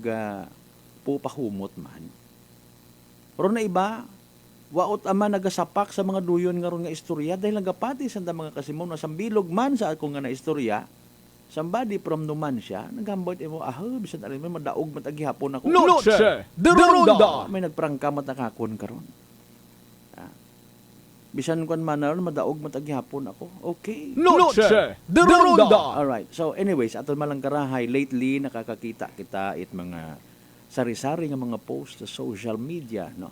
pupahumot man. Pero na iba waot ama nagasapak sa mga duyon nga ron nga istorya dahil nagapati sa mga kasimon na sambilog man sa akong nga na istorya. Somebody from Numancia, nagambot mo, bisan alin mo, madaog matagihapon ako. Noche de Ronda. May nagprangka matakakon karon. Bisan kon man naron madaog matagihapon ako. Okay. Noche de Ronda. Alright. So anyways, aton malang karahay, lately nakakakita kita it mga sari-sari nga mga post sa social media, no?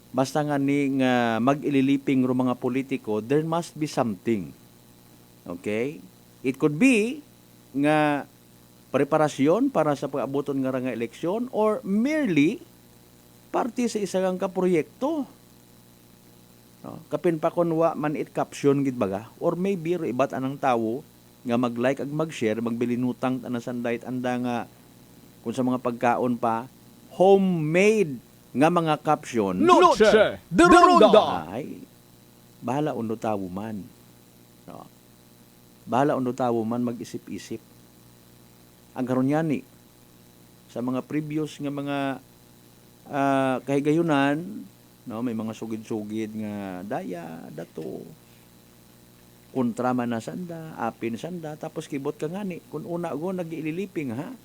Basta nga ni nga mag-ililiping ro mga politiko, there must be something. Okay? It could be nga preparasyon para sa pag-abuton nga eleksyon or merely parte sa isang kaproyekto. No? Kapin pa kon wa man it caption gid baga or maybe ibat anang tawo nga mag-like ag mag-share, magbilinutang tanasanday anda nga kung sa mga pagkaon pa homemade nga mga caption. Noche de Ronda. Ay, bahala uno tawo man. No? Bahala uno tawo man mag-isip-isip. Ang karon yani sa mga previous nga mga kahigayunan, no, may mga sugid-sugid nga daya dato kontra man na sanda, apin sanda, tapos kibot ka ngani kun una go nag-ililiping ha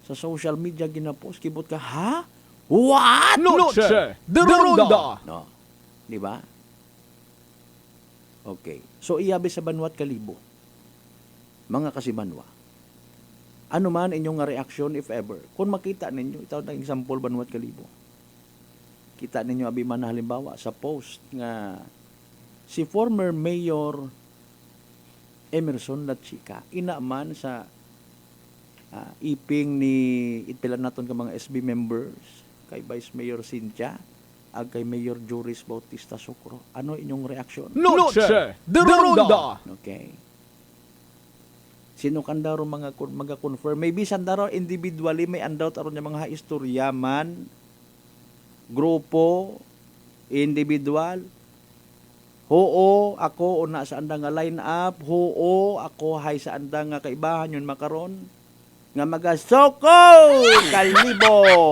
sa social media ginapost kibot ka ha what Noche de Ronda. no, di ba? Okay, so iyabi sa Banwat Kalibo mga kasibanwa, ano man inyong reaction if ever kung makita ninyo, ito ang example Banwat Kalibo, kita ninyo abi man halimbawa sa post nga si former Mayor Emerson Latchika inaman sa iping ni itpilan naton ka mga SB members kay Vice Mayor Cynthia ag kay Mayor Joris Bautista Socro. Ano inyong reaction? Noche de Ronda. Okay. Sino kandaro mga confirm? Maybe sandaro individually may andot aron nga mga istorya man, grupo, individual. Hoo, ako una sa andang nga line up. Hoo, ako hay sa andang nga kaibahan yun makaron. Nga magasoko Kalibo.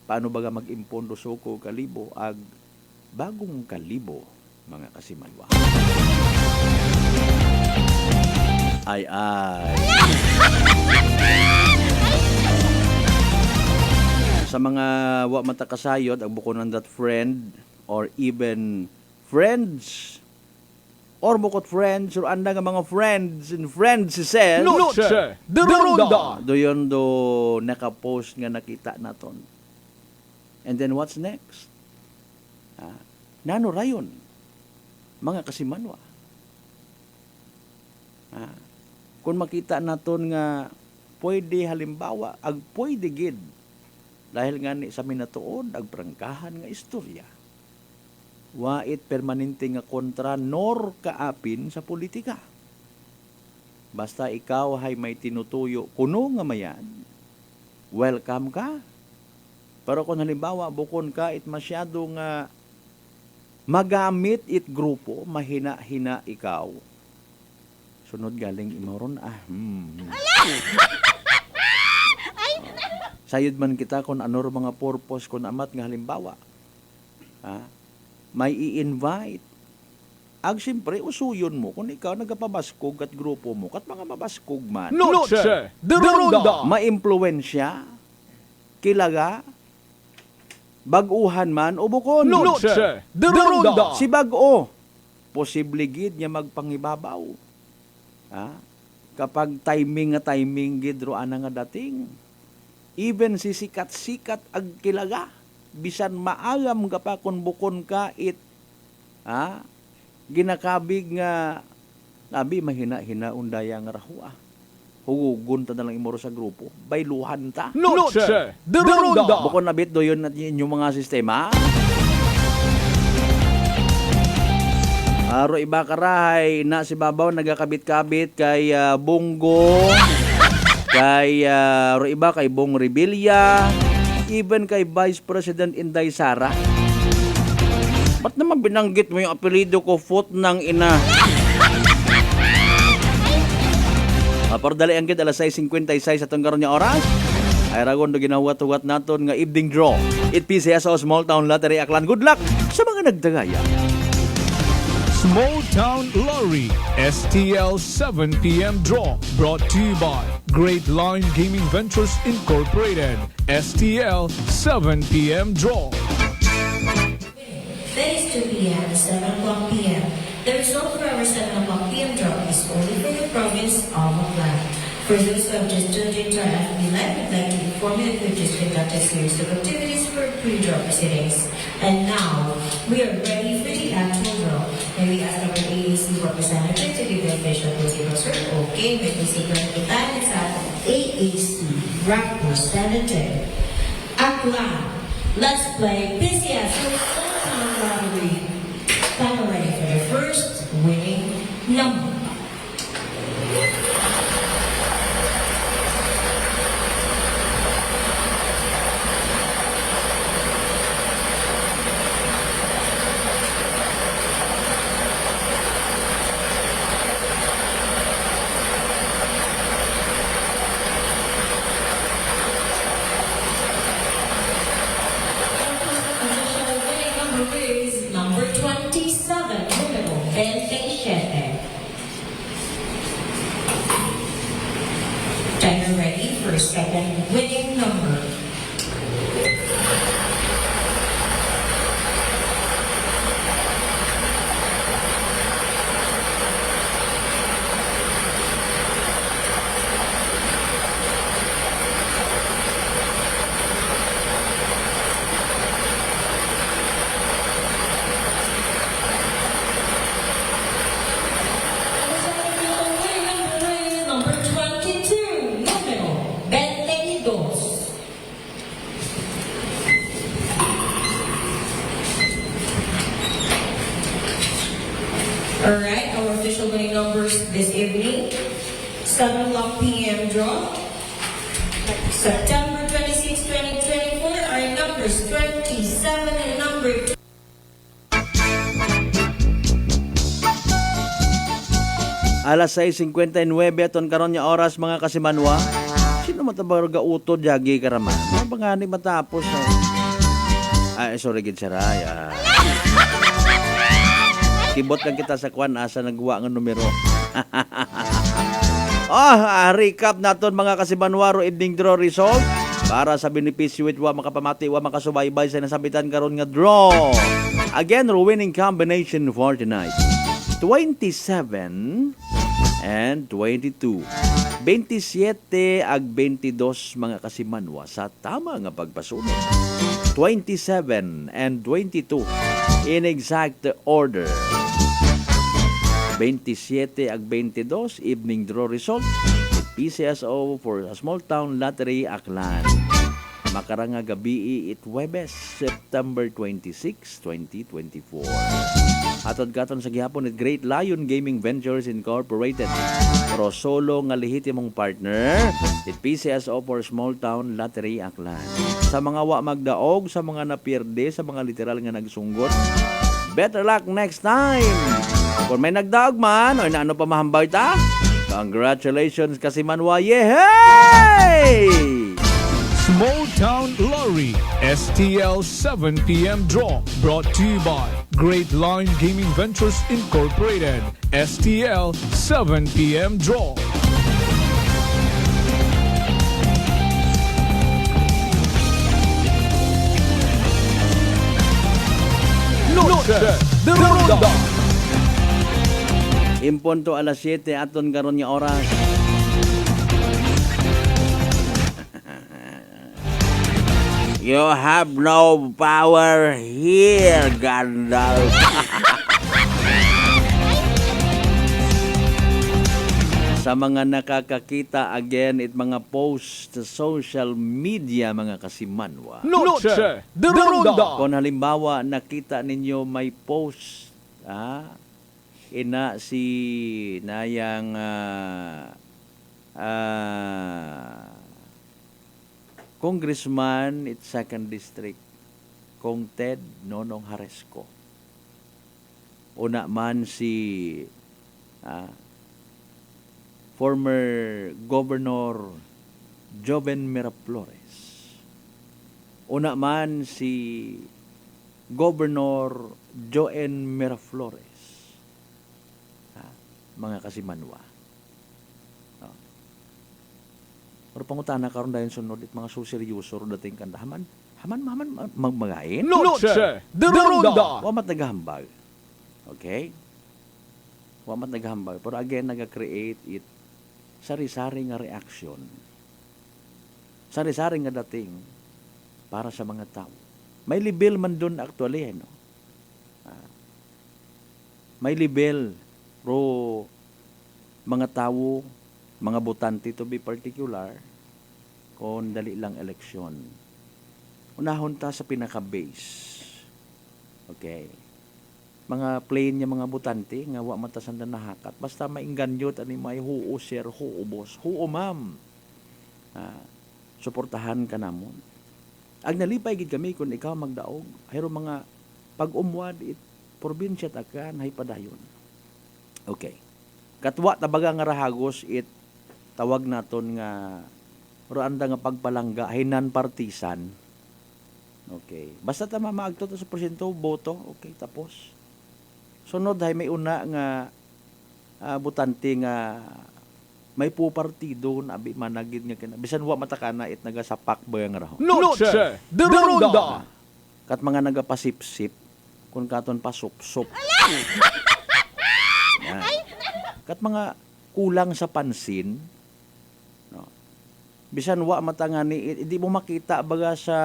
Paano ba nga mag-impondo soko Kalibo ag bagong Kalibo mga kasimanwa? Ay. Sa mga wa matakasayod ang bukonan that friend or even friends or bukod friends or anda nga mga friends and friends says Noche de Ronda. doyon do nakapost nga nakita naton. And then what's next? Nano rayon mga kasimanwa. Kung makita naton nga pwede halimbawa ag pwede gid dahil nga ni sa minatuod ag prangkahan nga istorya. Wait permanente nga kontra nor kaapin sa politika. Basta ikaw hay may tinutuyo kuno nga mayan, welcome ka. Pero kung halimbawa bukon ka it masyado nga magamit it grupo, mahina-hina ikaw. Sunod galing imoron sayod man kita kung ano ro mga purpose kung amat nga halimbawa. May i-invite. Ag siyempre, usuyon mo kung ikaw nagapabaskog at grupo mo kat mga mabaskog man. Noche de Ronda. Ma-impluensya, kilaga, baguhan man o bukon. Noche de Ronda. Si bago, posible gid niya magpangibabaw. Kapag timing gid ro ana nga dating. Even si sikat-sikat ag kilaga, bisan maagam ka pa kung bukon ka ginakabig nga nabi mahina-hina undaya nga rahua. Hugugon ta na lang imoro sa grupo. Bayluhan ta. Noche de Ronda. Bukon na bit doyon at inyong mga sistema. Aro iba karahay na si babaw nagakabit-kabit kay Bongo, kay ro iba kay Bong Revilla, even kay Vice President Inday Sara. Ba't naman binanggit mo yung apelido ko, foot ng ina? Pardali ang gid alas 6:56 sa tungkaron niya oras. Ay ragon do ginahuwat-huwat naton nga evening draw. It PCS o Small Town Lottery Aklan. Good luck sa mga nagdagaya. Small Town Lottery STL 7 p.m. draw brought to you by Great Line Gaming Ventures Incorporated. STL 7 p.m. draw. That is 2 p.m. and 7 o'clock p.m. The result for our 7 o'clock p.m. draw is only for the province of Aklan. For those who have just tuned into our FB Live, we'd like to inform you that we've just conducted a series of activities for pre-draw proceedings. And now, we are ready for the actual draw. And we ask our AAC representative to give the official closing answer. Okay, may closing currently time is at AAC representative Aklan. Let's play PCS Small Town Lottery. Time ready for the first winning number. Number 27, número 27. Timer ready for second winning number. Number 22, número 22. Alright, our official winning numbers this evening. 7 o'clock p.m. draw. September 26, 2024, our numbers 27 and number 2. Alas 6:59 aton karon nya oras mga kasimanwa. Sino matabar ga utod yagi karaman? Ano ba nga ni matapos? Ay sorry gid saraya. Kibot lang kita sa kwan asa nagwa nga numero. Recap naton mga kasimanwa ro evening draw result para sa benepisyo wa makapamati wa makasubaybay sa nasabitan karon nga draw. Again, ro winning combination for tonight. 27 and 22. 27 ag 22 mga kasimanwa sa tama nga pagpasunod. 27 and 22 in exact order. 27 ag 22 evening draw result. PCSO for a Small Town Lottery Aklan. Makaranga gabi it Huwebes, September 26, 2024. Atod katon sa gihapon at Great Lion Gaming Ventures Incorporated. Pero solo nga lehitimong partner, it PCSO for Small Town Lottery Aklan. Sa mga wa magdaog, sa mga napierde, sa mga literal nga nagsunggot, better luck next time! Kung may nagdaog man, o naano pa mahambay ta, congratulations kasi manwa, yehey! Small Uptown Lorry, STL 7 p.m. draw. Brought to you by Great Line Gaming Ventures Incorporated, STL 7 p.m. draw. Noche de Ronda. Impunto alas 7 aton karon nga oras. You have no power here, Gandalf. Sa mga nakakakita again it mga post sa social media mga kasimanwa. Noche de Ronda. Kung halimbawa nakita ninyo may post ina si nayang Congressman at 2nd District Kong Ted Nonong Haresco. Una man si former Governor Joven Miraflores. Una man si Governor Joen Miraflores. Mga kasimanwa. Pero pangutana karon dayon sunod it mga suseryoso dating kanda haman magmagain. Noche de Ronda. Wa mat naghambag. Okay? Wa mat naghambag. Pero again naga-create it sari-sari nga reaction. Sari-sari nga dating para sa mga tao. May libel man doon actually, no? May libel pro mga tao, mga botante to be particular, kung dali lang eleksyon. Unahon ta sa pinaka-base. Okay? Mga plain niya mga botante, nga wa matasan na nahakat. Basta mainganyot, ani may huo sir, huo boss, huo ma'am. Suportahan ka namon. Ag nalipay gid kami kung ikaw magdaog, hayro mga pag-umwad it, probinsya takan, hay padayon. Okay. Katwa tabaga nga rahagos it tawag naton nga roanda nga pagpalangga hinan partisan. Okay. Basta ta mamaagto sa porsyento boto, okay, tapos. Sunod hay may una nga butante nga may po partido na abi managid nga kina. Bisan wa matakana it nagasapak ba nga raho. Noche de Ronda. Kat mga nagapasipsip kun katon pasupsop. Kat mga kulang sa pansin, no? Bisan wa matangani, hindi mo makita baga sa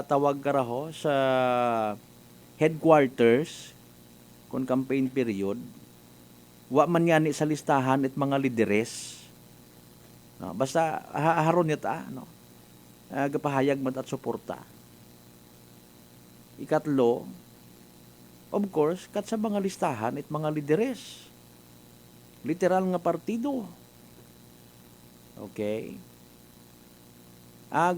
tawag karaho sa headquarters kung campaign period, wa man yani sa listahan at mga lideres. No? Basta haron yata, no? Gapahayag man at suporta. Ikatlo, of course, kat sa mga listahan at mga lideres. Literal nga partido. Okay? Ag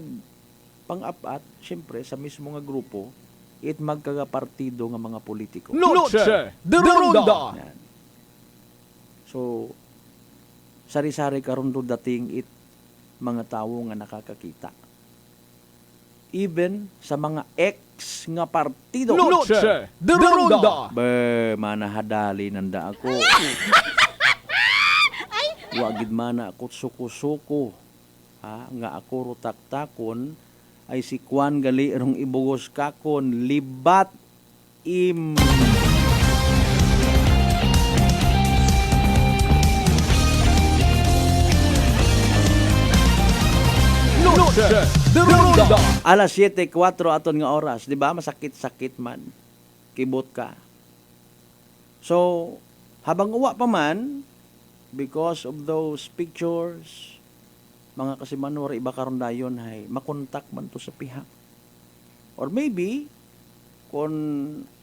pang-apat, syempre, sa mismo nga grupo, it magkaga-partido nga mga politiko. Noche de Ronda. So, sari-sari karon do dating it mga tawo nga nakakakita. Even sa mga ex nga partido. Noche de Ronda. Manahadali nanda ako. Wagid mana ako suko-suko. Nga ako rutak-takon ay si Kwan gali rong ibugos kakon libat im. Noche de Ronda. Alas 7:04 aton nga oras, di ba? Masakit-sakit man. Kibot ka. So, habang uwa pa man, because of those pictures, mga kasimanwar, iba karon dayon hay makontak man to sa pihak. Or maybe, kung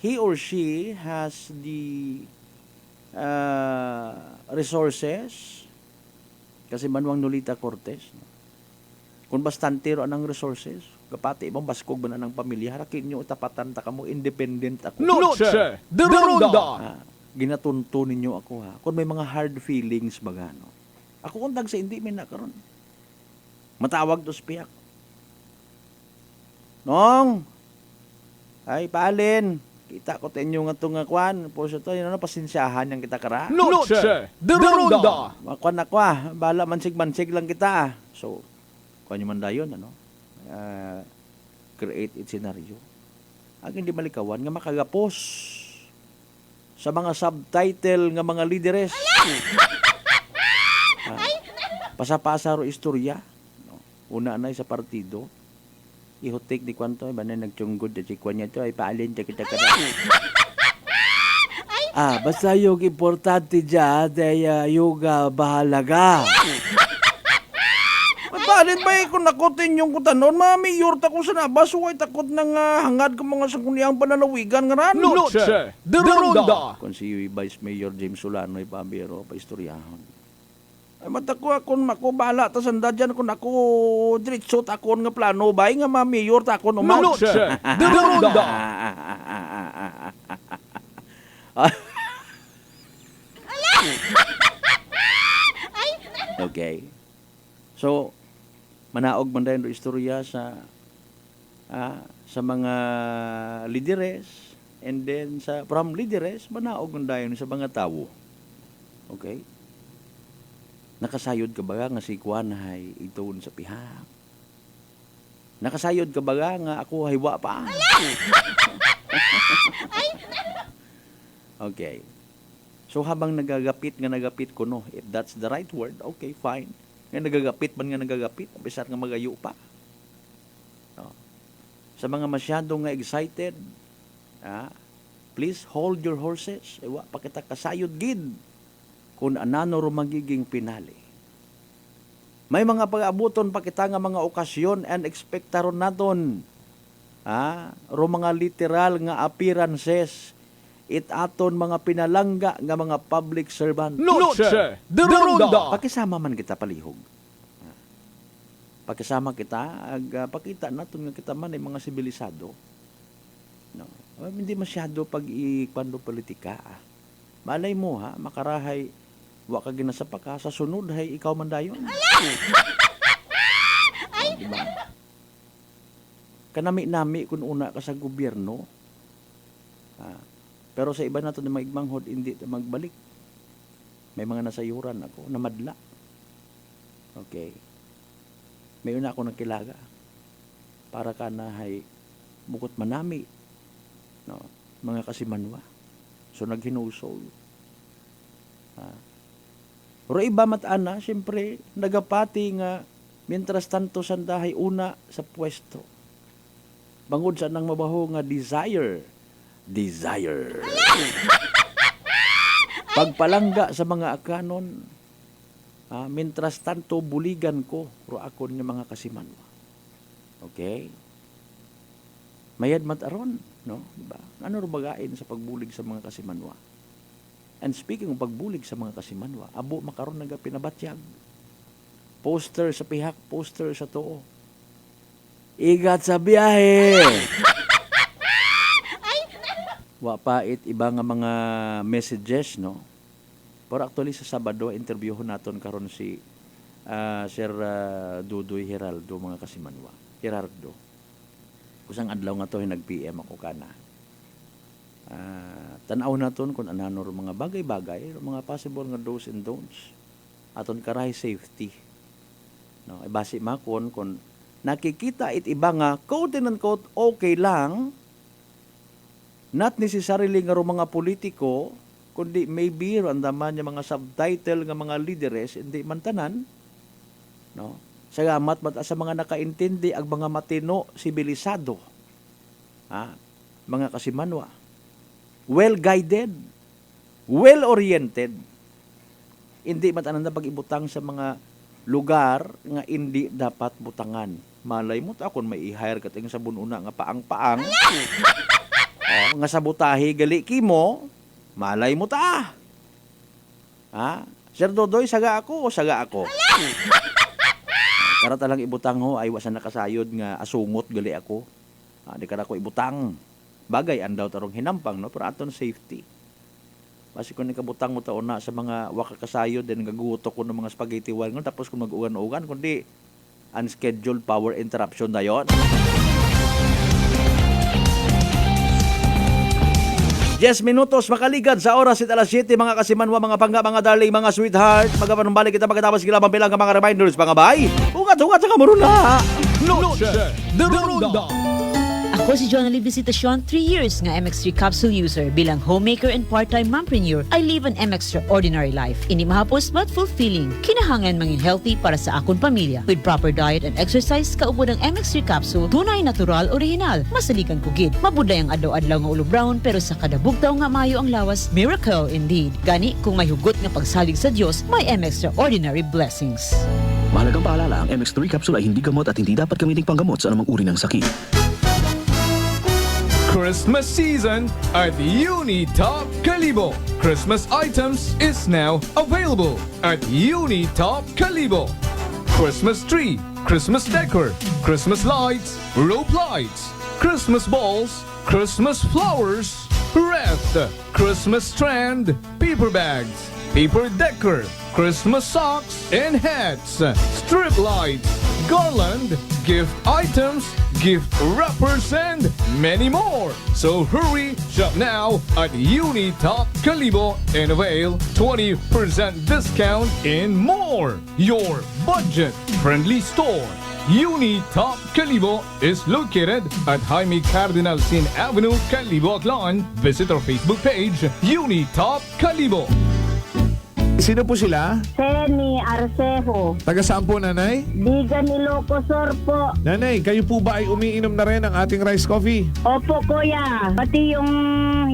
he or she has the resources, kasi Manuang Nolita Cortez, no? Kung bastante ro anang resources, kapati ibang baskog ba na ng pamilya, harakin nyo, tapatan ta kamo, independent ako. Noche de Ronda. Ginatunto ninyo ako ha. Kung may mga hard feelings baga, no? Ako kung tag sa hindi may nakaroon. Matawag to spiyak. Nong. Ay paalin. Kita ko tenyo nga itong kwan. Po sa to, pasensyahan yang kita kara. Noche de Ronda. Makwan ako bala mansig-mansig lang kita. So, kung man dayon, create it scenario. Ang hindi malikawan nga makagapos sa mga subtitle nga mga lideres. Pasapasa ro istorya. No? Una na sa partido. Ihotik di kwanto, iba na nagtsunggod at sikwan niya to, ay paalin siya kita kada. Basta yung importante dyan, ay yung bahalaga. Paalin ba kung nakutin yung kutanon, mayor takot sa nabas, huwag takot ng hangad ka mga sangguniang panalawigan nga ran. Noche de Ronda. Kung si Vice Mayor James Solano, ipabiro, paistoryahan. Ay matako akon makubala ta sanda dyan kung ako diretso takon nga plano bay nga mayor takon umaw. Noche de Ronda. Okay. So manaog man dayon do istorya sa mga lideres and then from lideres manaog man dayon sa mga tawo. Okay? Nakasayod ka ba nga si Kwan hay itoon sa pihak? Nakasayod ka ba nga ako haywa pa? Okay. So habang nagagapit ko no, if that's the right word, okay, fine. Nga nagagapit man nga nagagapit, bisat nga magayo pa. No. Sa mga masyado nga excited, please hold your horses. Ewa pa kita kasayod gid. Kung anano ro magiging pinali. May mga pag-abuton pa kita nga mga okasyon and expectaron naton. Ro mga literal nga appearances it aton mga pinalangga nga mga public servant. Noche de Ronda. Pakisama man kita palihog. Pakisama kita pakita naton nga kita man ay mga sibilisado. No. Hindi masyado pag-ikwando politika. Malay mo makarahay wa ka ginasapa ka sa sunod hay ikaw man dayon. Diba? Kanami-nami kun una ka sa gobyerno. Pero sa iba nato na maigmanghod hindi magbalik. May mga nasayuran ako namadla. Okay. May una ako nakilaga. Para ka na hay bukot manami. No, mga kasimanwa. So naghinusol. Pero iba matana, siyempre, nagapati nga, mientras tanto sandahay una sa pwesto. Bangod sa nang mabaho nga desire. Pagpalangga sa mga akanon, mientras tanto buligan ko, ro akon nga mga kasimanwa. Okay? Mayad mataron, no? Diba? Ano ro bagain sa pagbulig sa mga kasimanwa? And speaking of pagbulig sa mga kasimanwa, abo makaroon nga pinabatyag. Poster sa pihak, poster sa too. Igat sa biyahe! Wapait iba nga mga messages, no? Pero actually sa Sabado, interviewon naton karon si Sir Dudoy Heraldo, mga kasimanwa. Gerardo. Kusang adlaw nga to, nag-PM ako kana. Tanaw naton kung anano mga bagay-bagay, mga possible nga do's and don'ts. Aton karay safety. No, base makon kung nakikita it iba nga quote and unquote okay lang, not necessarily nga mga politiko, kundi maybe randaman yung mga subtitle nga mga lideres, hindi man tanan. No? Salamat sa mga nakaintindi ang mga matino, sibilisado. Mga kasimanwa. Well-guided, well-oriented. Hindi matanan na pag-ibutang sa mga lugar nga hindi dapat butangan. Malay mo ta kung may i-hire ka ting sa bununa nga paang-paang. Nga sabutahi gali kimo, malay mo ta. Sir Dodoy, saga ako o saga ako? Karata lang ibutang ho, ay wasan nakasayod nga asungot gali ako. Di kada ko ibutang. Bagay andaw tarong hinampang, no? Pero aton safety. Kasi kung nikabutang mo taon na sa mga wakakasayod din gaguto ko ng mga spaghetti wal ngon tapos kung mag-ugan-ugan kundi unscheduled power interruption na yon. 10 minutos makaligad sa oras at alas 7 mga kasimanwa, mga pangga, mga darling, mga sweetheart. Magapanumbalik kita pagkatapos kilabang bilang ka mga reminders, mga bay. Ugat-ugat sa kamuruna. Noche de Ronda. Ako si Jonali Visitacion, 3 years nga MX3 capsule user. Bilang homemaker and part-time mompreneur, I live an extraordinary life. Ini mahapos but fulfilling. Kinahangan mangin healthy para sa akong pamilya. With proper diet and exercise, kaupod ang MX3 capsule, tunay, natural, original. Masalikan kugid. Mabuday ang adlaw-adlaw nga ulo brown, pero sa kada bugtaw nga mayo ang lawas, miracle indeed. Gani, kung may hugot nga pagsalig sa Diyos, may extraordinary blessings. Mahalagang paalala, ang MX3 capsule ay hindi gamot at hindi dapat gamiting panggamot sa anumang uri ng sakit. Christmas season at Unitop Kalibo. Christmas items is now available at Unitop Kalibo. Christmas tree, Christmas decor, Christmas lights, rope lights, Christmas balls, Christmas flowers, wreath, Christmas strand, paper bags, paper decor, Christmas socks and hats, strip lights, garland, gift items, gift wrappers, and many more. So hurry, shop now at Unitop Kalibo and avail 20% discount and more. Your budget-friendly store. Unitop Kalibo is located at Jaime Cardinal Sin Avenue, Kalibo, Aklan. Visit our Facebook page, Unitop Kalibo. Sino po sila? Seni Arcejo. Taga saan po, nanay? Bigan Ilocosur po. Nanay, kayo po ba ay umiinom na rin ng ating rice coffee? Opo, kuya. Pati yung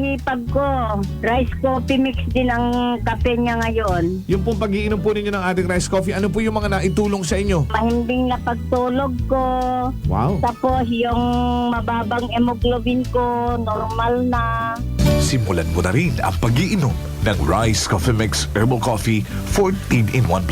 hipag ko, rice coffee mix din ang kape niya ngayon. Yung pong pag-iinom po ninyo ng ating rice coffee, ano po yung mga naitulong sa inyo? Mahimbing na pagtulog ko. Wow. Tapos yung mababang hemoglobin ko, normal na. Simulan mo na rin ang pag-iinom ng Rice Coffee Mix Herbal Coffee 14 in 1+1.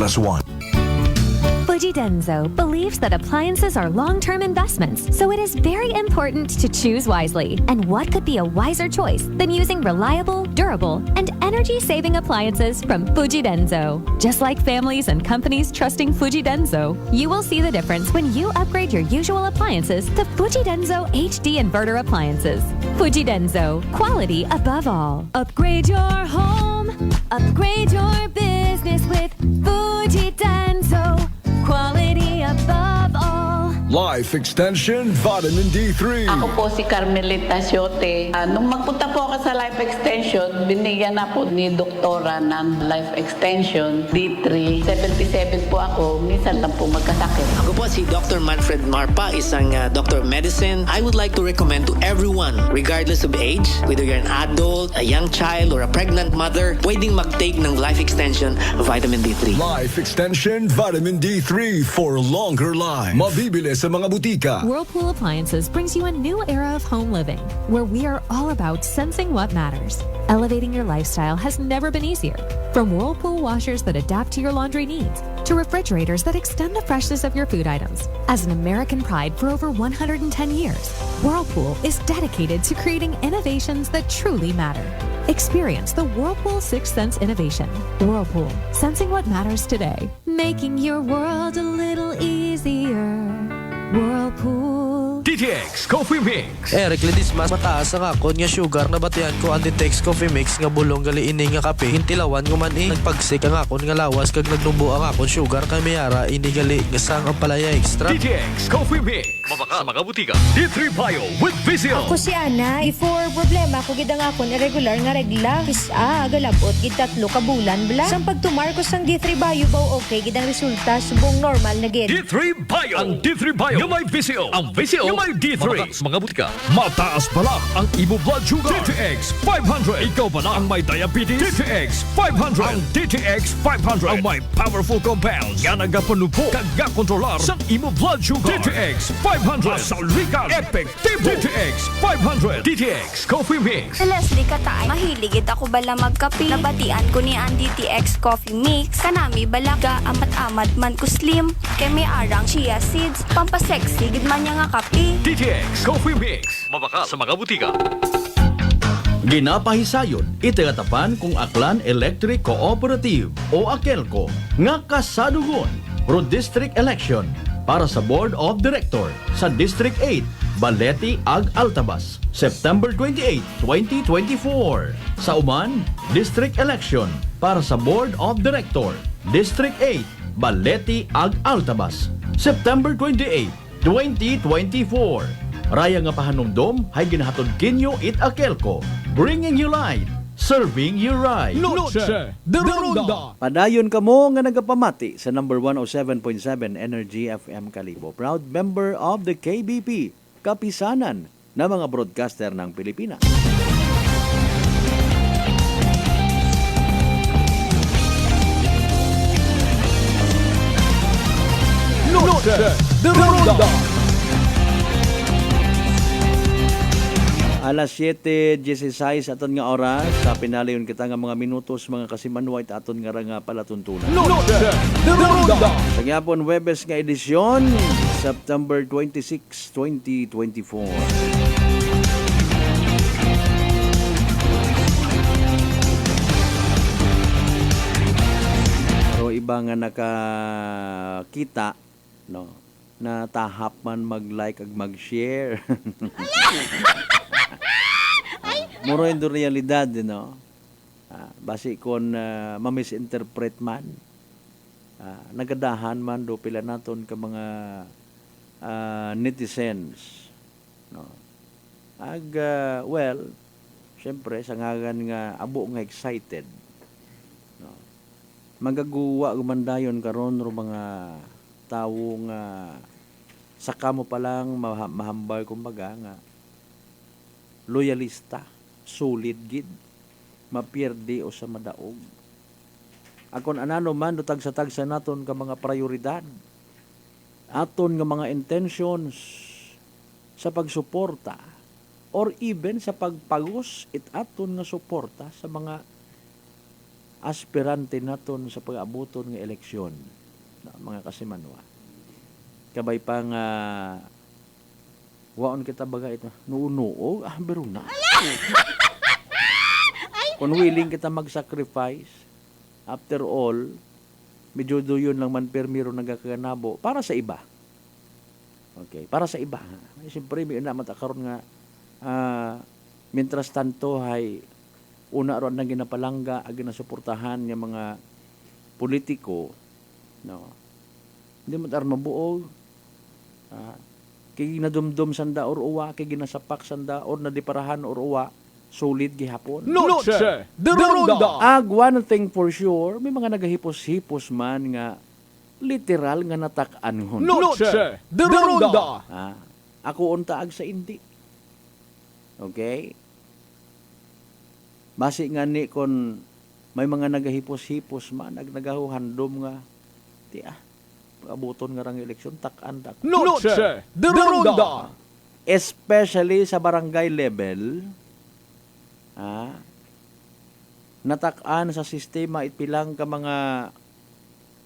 Fuji Denso believes that appliances are long-term investments, so it is very important to choose wisely. And what could be a wiser choice than using reliable, durable, and energy-saving appliances from Fuji Denso? Just like families and companies trusting Fuji Denso, you will see the difference when you upgrade your usual appliances to Fuji Denso HD Inverter appliances. Fuji Denso, quality above all. Upgrade your home, upgrade your business with Fuji Denso. Quality above all. Life Extension Vitamin D3. Ako po si Carmelita Siote. Nung magpunta po ako sa Life Extension, binigyan na po ni doktora ng Life Extension D3. 77 po ako, minsan lang po magkasakit. Ako po si Dr. Manfred Marpa, isang doctor of medicine. I would like to recommend to everyone, regardless of age, whether you're an adult, a young child, or a pregnant mother, pwedeng mag-take ng Life Extension Vitamin D3. Life Extension Vitamin D3 for longer life. Mabibili sa mga butika. Whirlpool Appliances brings you a new era of home living, where we are all about sensing what matters. Elevating your lifestyle has never been easier. From Whirlpool washers that adapt to your laundry needs, to refrigerators that extend the freshness of your food items. As an American pride for over 110 years, Whirlpool is dedicated to creating innovations that truly matter. Experience the Whirlpool Sixth Sense innovation. Whirlpool, sensing what matters today. Making your world a little easier. Whirlpool. DTX Coffee Mix. Eric Lidis, mas mataas ang akon nga sugar na batian ko ang DTX Coffee Mix nga bulong gali ini nga kape. Hintilawan ko man nagpagsik ang akon nga lawas kag nagnubo ang akon sugar kay mayara ini gali nga sang ang palaya extra. DTX Coffee Mix. Mabaka sa mga butika. D3 Bio with Vizio. Ako si Ana, before problema ko gid ang akon irregular nga regla. Kisa agalabot gid 3 ka bulan bla. Sang pagtumar ko sang D3 Bio baw okay gid ang resulta subong normal na gid. D3 Bio. Ang D3 Bio yung may Vizio. Ang Vizio yung may D3. Mabaka sa mga butika. Mataas pala ang imo blood sugar. DTX 500. Ikaw ba na ang may diabetes? DTX 500. Ang DTX 500 ang may powerful compounds. Yan nagapanupo kag kontrolar sa imo blood sugar. DTX 500. Masaligan. Epektibo. DTX 500. DTX Coffee Mix. Sa Leslie Katay, mahiligid ako bala magkape. Nabatian ko ni ang DTX Coffee Mix. Kanami bala ga amat-amat man ko slim. Kay may arang chia seeds. Pampasexy gid man niya nga kape. DTX Coffee Mix. Mabaka sa mga butika. Ginapahisayon, itagatapan kung Aklan Electric Cooperative o AKELCO nga kasadugon pro district election para sa Board of Director sa District 8, Baleti ag Altabas, September 28, 2024. Sa Uman, District Election para sa Board of Director, District 8, Baleti ag Altabas, September 28, 2024. Raya nga pahanumdom hay ginahatod kinyo it Akelco, bringing you light, serving you right. Noche de Ronda. Padayon kamo nga nagapamati sa number 107.7 Energy FM Kalibo. Proud member of the KBP, kapisanan na mga broadcaster ng Pilipinas. Noche de Ronda. Alas 7:16 aton nga oras sa pinalayon kita nga mga minutos mga kasimanway aton nga nga palatuntunan. Noche de Ronda. Sa gyapon Webes nga edisyon, September 26, 2024. Pero iba nga nakakita, no, na tahap man mag-like ag mag-share. Muro yung realidad, no? Basi kon mamisinterpret man, nagadahan man do pila naton ka mga netizens, no? Well, syempre sa ngagan nga abo nga excited, no? Magaguwa gumandayon karon ro mga tawo nga saka mo pa lang mahambal kumbaga nga loyalista, solid gid, mapierde o sa madaog. Akon anano man do tagsa-tagsa naton ka mga prioridad, aton nga mga intentions sa pagsuporta or even sa pagpagos it aton nga suporta sa mga aspirante naton sa pag-abuton nga eleksyon, mga kasimanwa. Kabay pang waon kita baga ito. Nuunuo, biro na. Kung willing kita mag-sacrifice, after all, medyo doon lang man permiro nagkakanabo para sa iba. Okay, para sa iba. Siyempre, may na matakaroon nga, mientras tanto, hay, una ron na ginapalangga, ginasuportahan ng mga politiko, no? Hindi mo tayo mabuog, kay ginadumdum sanda or uwa, kay ginasapak sanda or nadiparahan or uwa, solid gihapon. Noche de Ronda. One thing for sure, may mga nagahipos-hipos man nga literal nga natakan hon. Noche de Ronda. Ako untaag sa hindi. Okay? Basi nga ni kon may mga nagahipos-hipos man, nagahuhandom nga, abuton nga rang eleksyon, takan. Noche de Ronda. Especially sa barangay level, natakan sa sistema itpilang ka mga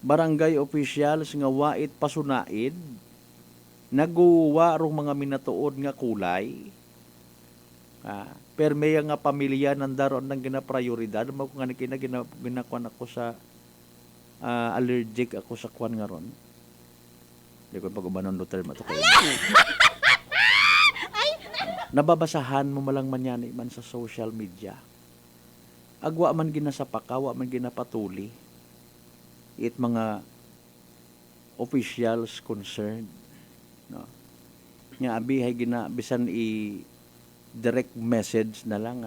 barangay officials nga wait pasunaid, naguwa rong mga minatuod nga kulay, permeya nga pamilya nandaron ng ginaprioridad, mo kung nga ginakuan ako sa allergic ako sa kwan nga ron. Hindi ko pag-ubanon do term ato kayo. Nababasahan mo malang manyani man sa social media. Agwa man ginasapaka, wa man ginapatuli. It mga officials concerned, no? Nga abihay bisan direct message na lang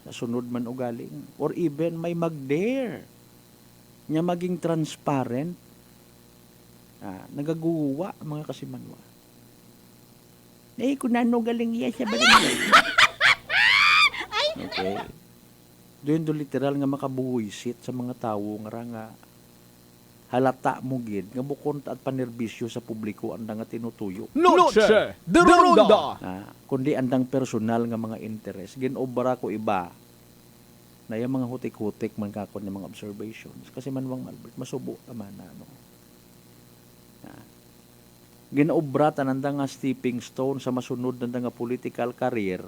sa sunod man ugaling or even may mag-dare nya maging transparent, nagaguwa mga kasimanwa. Kung ano galing iya siya barangay. Okay. Doon do literal nga makabuwisit sa mga tawo nga halata mo gid nga bukon at panerbisyo sa publiko andang nga tinutuyo. Noche de Ronda. Kundi andang personal nga mga interes. Ginobra ko iba na yung mga hutik-hutik man kakon ng mga observations. Kasi Manwang Albert, masubo naman ginaobra tananda nga stepping stone sa masunod nanda nga political career,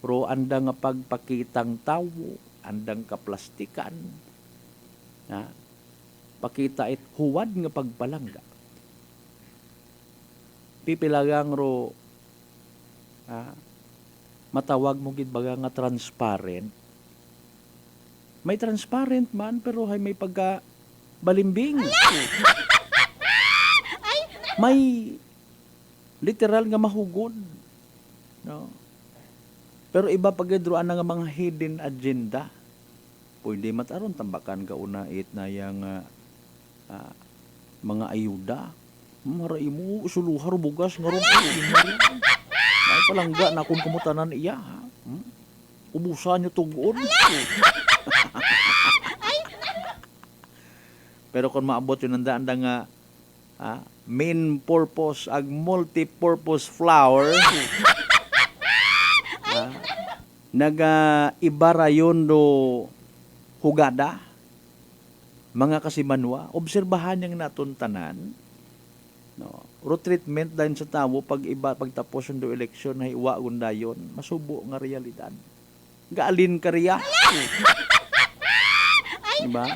pero anda nga pagpakitang tawo, andang kaplastikan, pakita it huwad nga pagpalangga. pipilagang ro matawag mo gid baga nga transparent. May transparent man pero may pagka balimbing. May literal nga mahugod. No? Pero iba pagidroan nga mga hidden agenda. Pwede mataron tambakan ka una na yang mga ayuda. Maray mo suluhar bugas nga ron. Ay palangga na kung kumutanan iya. Ubusan nyo tugon. Pero kung maabot yun ang daan nga main purpose ag multi-purpose flower naga-ibara yun do hugada mga kasimanwa obserbahan yung natuntanan no treatment dahil sa tao pag iba pagtapos yung do eleksyon ay iwa gundayon masubo nga realidad gaalin kariya diba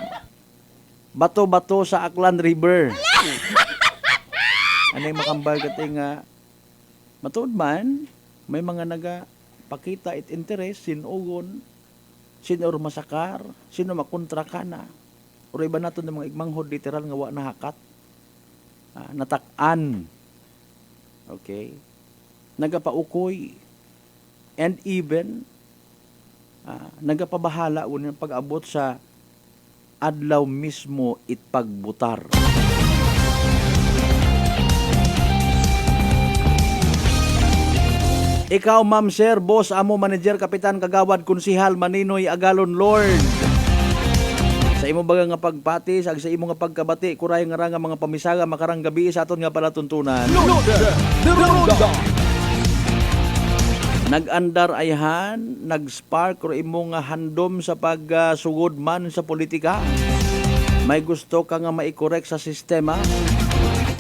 bato-bato sa Aklan River anay makambal kating matuod man may mga pakita it interest sinugon sino masakar sino makontra ka na o iba nato ng mga igmanghod literal nga wa nahakat natak-an okay nagapaukoy and even nagapabahala unang pag-abot sa adlaw mismo itpagbutar. Ikaw, ma'am, sir, boss, amo, manager, kapitan, kagawad, konsihal, maninoy, agalon, lord. Sa imo baga nga pagpati, sa imo nga pagkabati, kuray nga nga mga pamisaga, makarang gabi sa aton nga palatuntunan. Nag-andar ayhan, nag-spark, or imo nga handom sa pagsugod man sa politika. May gusto ka nga maikorek sa sistema,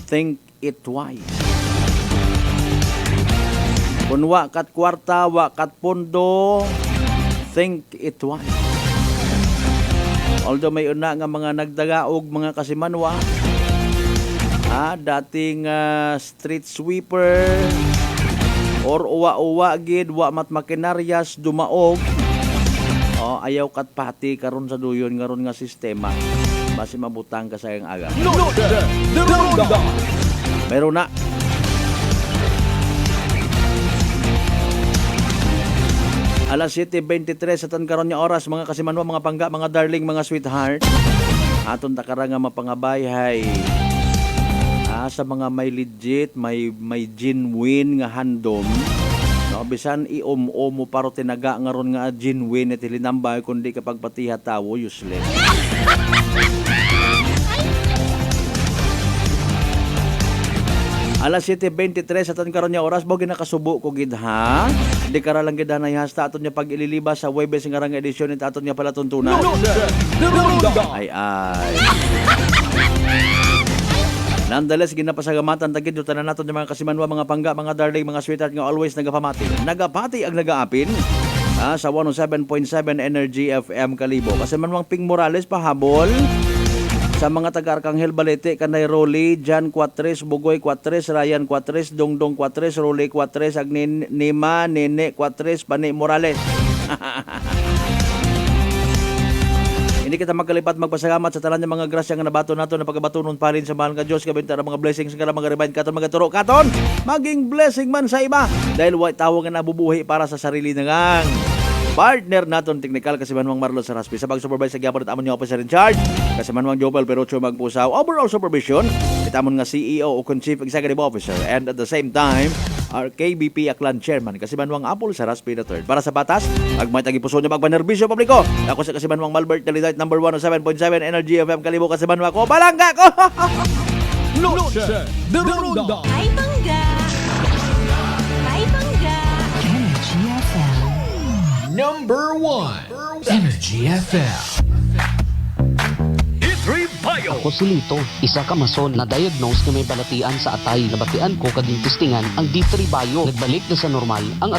think it twice. Kung wa kat kwarta, wa kat pondo, think it twice. Although may una nga mga nagdagaog mga kasimanwa, dating street sweeper, or uwa-uwa gid, wa mat makinaryas, dumaog, ayaw kat pati karon sa duyon nga ron nga sistema. Basi mabutang ka sa iyang aga. Meron na. Alas 7:23 sa tan karon nga oras mga kasimanwa, mga pangga, mga darling, mga sweetheart. Aton takara nga mapangabay hay sa mga may legit, may genuine nga handom. No, bisan iom-omo paro tinaga nga ron nga genuine at hilinambay kundi kapag patiha tawo useless. Alas 7:23 sa tan karon nga oras mo ginakasubo ko gid ha. Di kara lang gid na ihasta aton nya pag ililibas sa Huwebes nga rang edisyon nit aton nga palatuntunan. Ay. Nonetheless, ginapasagamatan tagid yung tanan naton yung mga kasimanwa, mga pangga, mga darling, mga sweetheart nga always nagapamati. Nagapati ang nagaapin sa 107.7 Energy FM Kalibo. Kasimanwang Ping Morales pahabol sa mga taga-Arkanghel Balete, Kanay Rolly, Jan Cuatres, Bugoy Cuatres, Ryan Cuatres, Dongdong Cuatres, Rolly Cuatres, Nima, Nene Cuatres, Pani Morales. Hindi kita magkalipat magpasalamat sa talan ng mga grasya nga nabato nato na pagabatunon pa rin sa mahal nga Diyos. Kabinta ng mga blessings nga mga remind katon magaturo katon maging blessing man sa iba dahil white tawo nga nabubuhi para sa sarili na ngang partner naton technical kasimanwang Marlon Saraspi sa pag-supervise sa gyapon at amon nga officer in charge kasimanwang Jopel Perocho magpusaw overall supervision itamon nga CEO o Chief Executive Officer and at the same time our KBP Aklan Chairman kasimanwang Apple Saraspi III. Para sa batas agmay tagipuso niya magpanerbisyo publiko ako sa kasimanwang Malbert Dalidite number 107.7 Energy FM Kalibo kasimanwa ko palangga ko. Noche de Ronda. Ay bangga! Ay bangga! Energy FM. Number 1. Energy FM. Ako si Lito, isa ka mason na diagnose na may balatian sa atay. Nabatian ko kading testingan ang D3 Bio. Nagbalik na sa normal ang